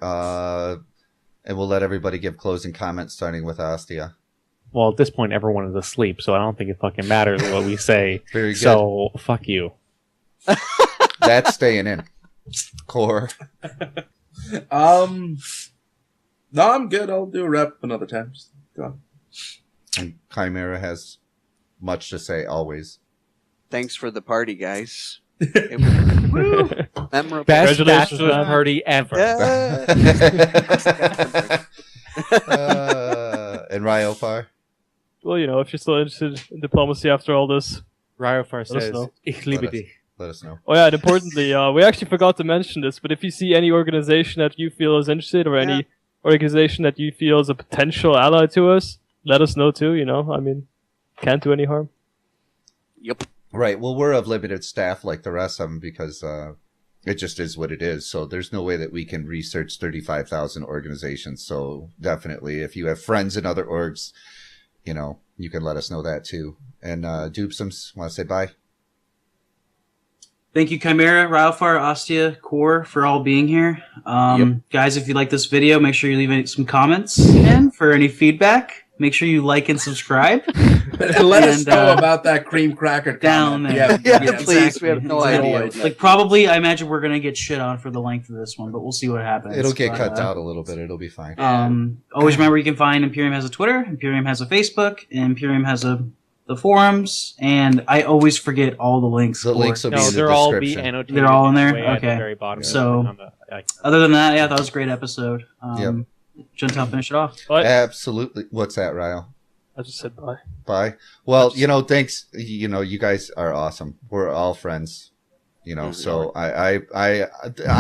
and we'll let everybody give closing comments, starting with Astia. Well, at this point, everyone is asleep, so I don't think it fucking matters what we say. Very good. So, fuck you. That's staying in. Core. No, I'm good. I'll do a rep another time. Go on. And Chimera has much to say always. Thanks for the party, guys. It was memorable. Best Congratulations, bachelor man. party ever. Yeah. And Ryofar? Well, you know, if you're still interested in diplomacy after all this. Ryofar us says, know. Ich liebe dich. Let us know. Oh yeah, and importantly, we actually forgot to mention this, but if you see any organization that you feel is interested or any organization that you feel is a potential ally to us, let us know too, you know? I mean, can't do any harm. Yep. Right. Well, we're of limited staff like the rest of them because it just is what it is. So there's no way that we can research 35,000 organizations. So definitely, if you have friends in other orgs, you know, you can let us know that too. And Doopsums, want to say bye? Thank you, Chimera, Ralphar, Ostia, Core, for all being here. Guys, if you like this video, make sure you leave some comments in for any feedback. Make sure you like and subscribe. And let us know about that cream cracker down comment. there. Yeah, please. We have no idea. Like, probably, I imagine we're going to get shit on for the length of this one, but we'll see what happens. It'll get cut out a little bit. It'll be fine. Always remember you can find Imperium has a Twitter, Imperium has a Facebook, Imperium has the forums, and I always forget all the links. The links will be No, in the they're all be description. annotated. They're all in there? way at the Okay. very bottom. So, other than that, yeah, that was a great episode. Yep. Chantal, finish it off. Bye. Absolutely. What's that, Ryo? I just said bye. Bye. Well, you know, thanks. You know, you guys are awesome. We're all friends. You know, so I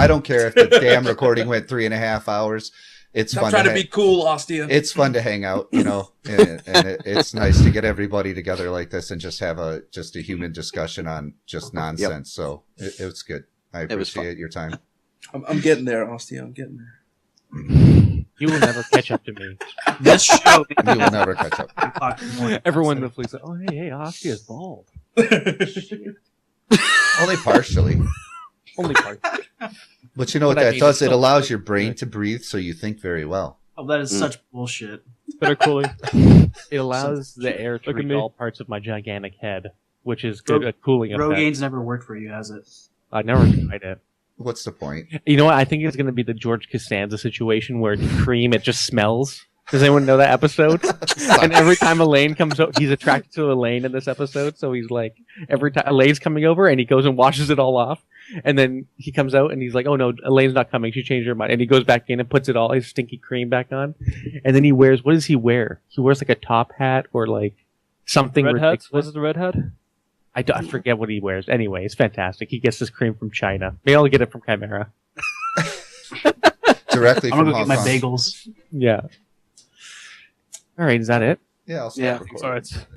don't care if the damn recording went 3.5 hours. It's Stop fun trying to to be cool, Ostia. it's fun to hang out, you know, and it's nice to get everybody together like this and just have a human discussion on just nonsense. So it was good. I was fun. appreciate your time. I'm getting there, Ostia. I'm getting there. You will never catch up to me. This show. You will never catch up. Everyone in the fleet said, "Oh, hey, Oscar is bald." Only partially. Only part. But you know what But I that mean, does? it's It still allows your good. brain to breathe so you think very well. Oh, that is such bullshit. Better cooling. It allows the air to Look at reach me. all parts of my gigantic head, which is good at cooling effect. Rogaines never worked for you, has it? I never tried it. What's the point? You know what? I think it's going to be the George Costanza situation where cream, it just smells. Does anyone know that episode? And every time Elaine comes over, he's attracted to Elaine in this episode. So he's like, every time Elaine's coming over and he goes and washes it all off. And then he comes out and he's like, oh no, Elaine's not coming. She changed her mind. And he goes back in and puts it all, his stinky cream back on. And then he wears, what does he wear? He wears like a top hat or like something Red hat? ridiculous. Was it the red hat? I forget what he wears. Anyway, it's fantastic. He gets this cream from China. Maybe I'll get it from Chimera. Directly I'm from gonna go Hong get my Kong. bagels. Yeah. All right, is that it? Yeah, I'll stop Yeah. recording. Alright.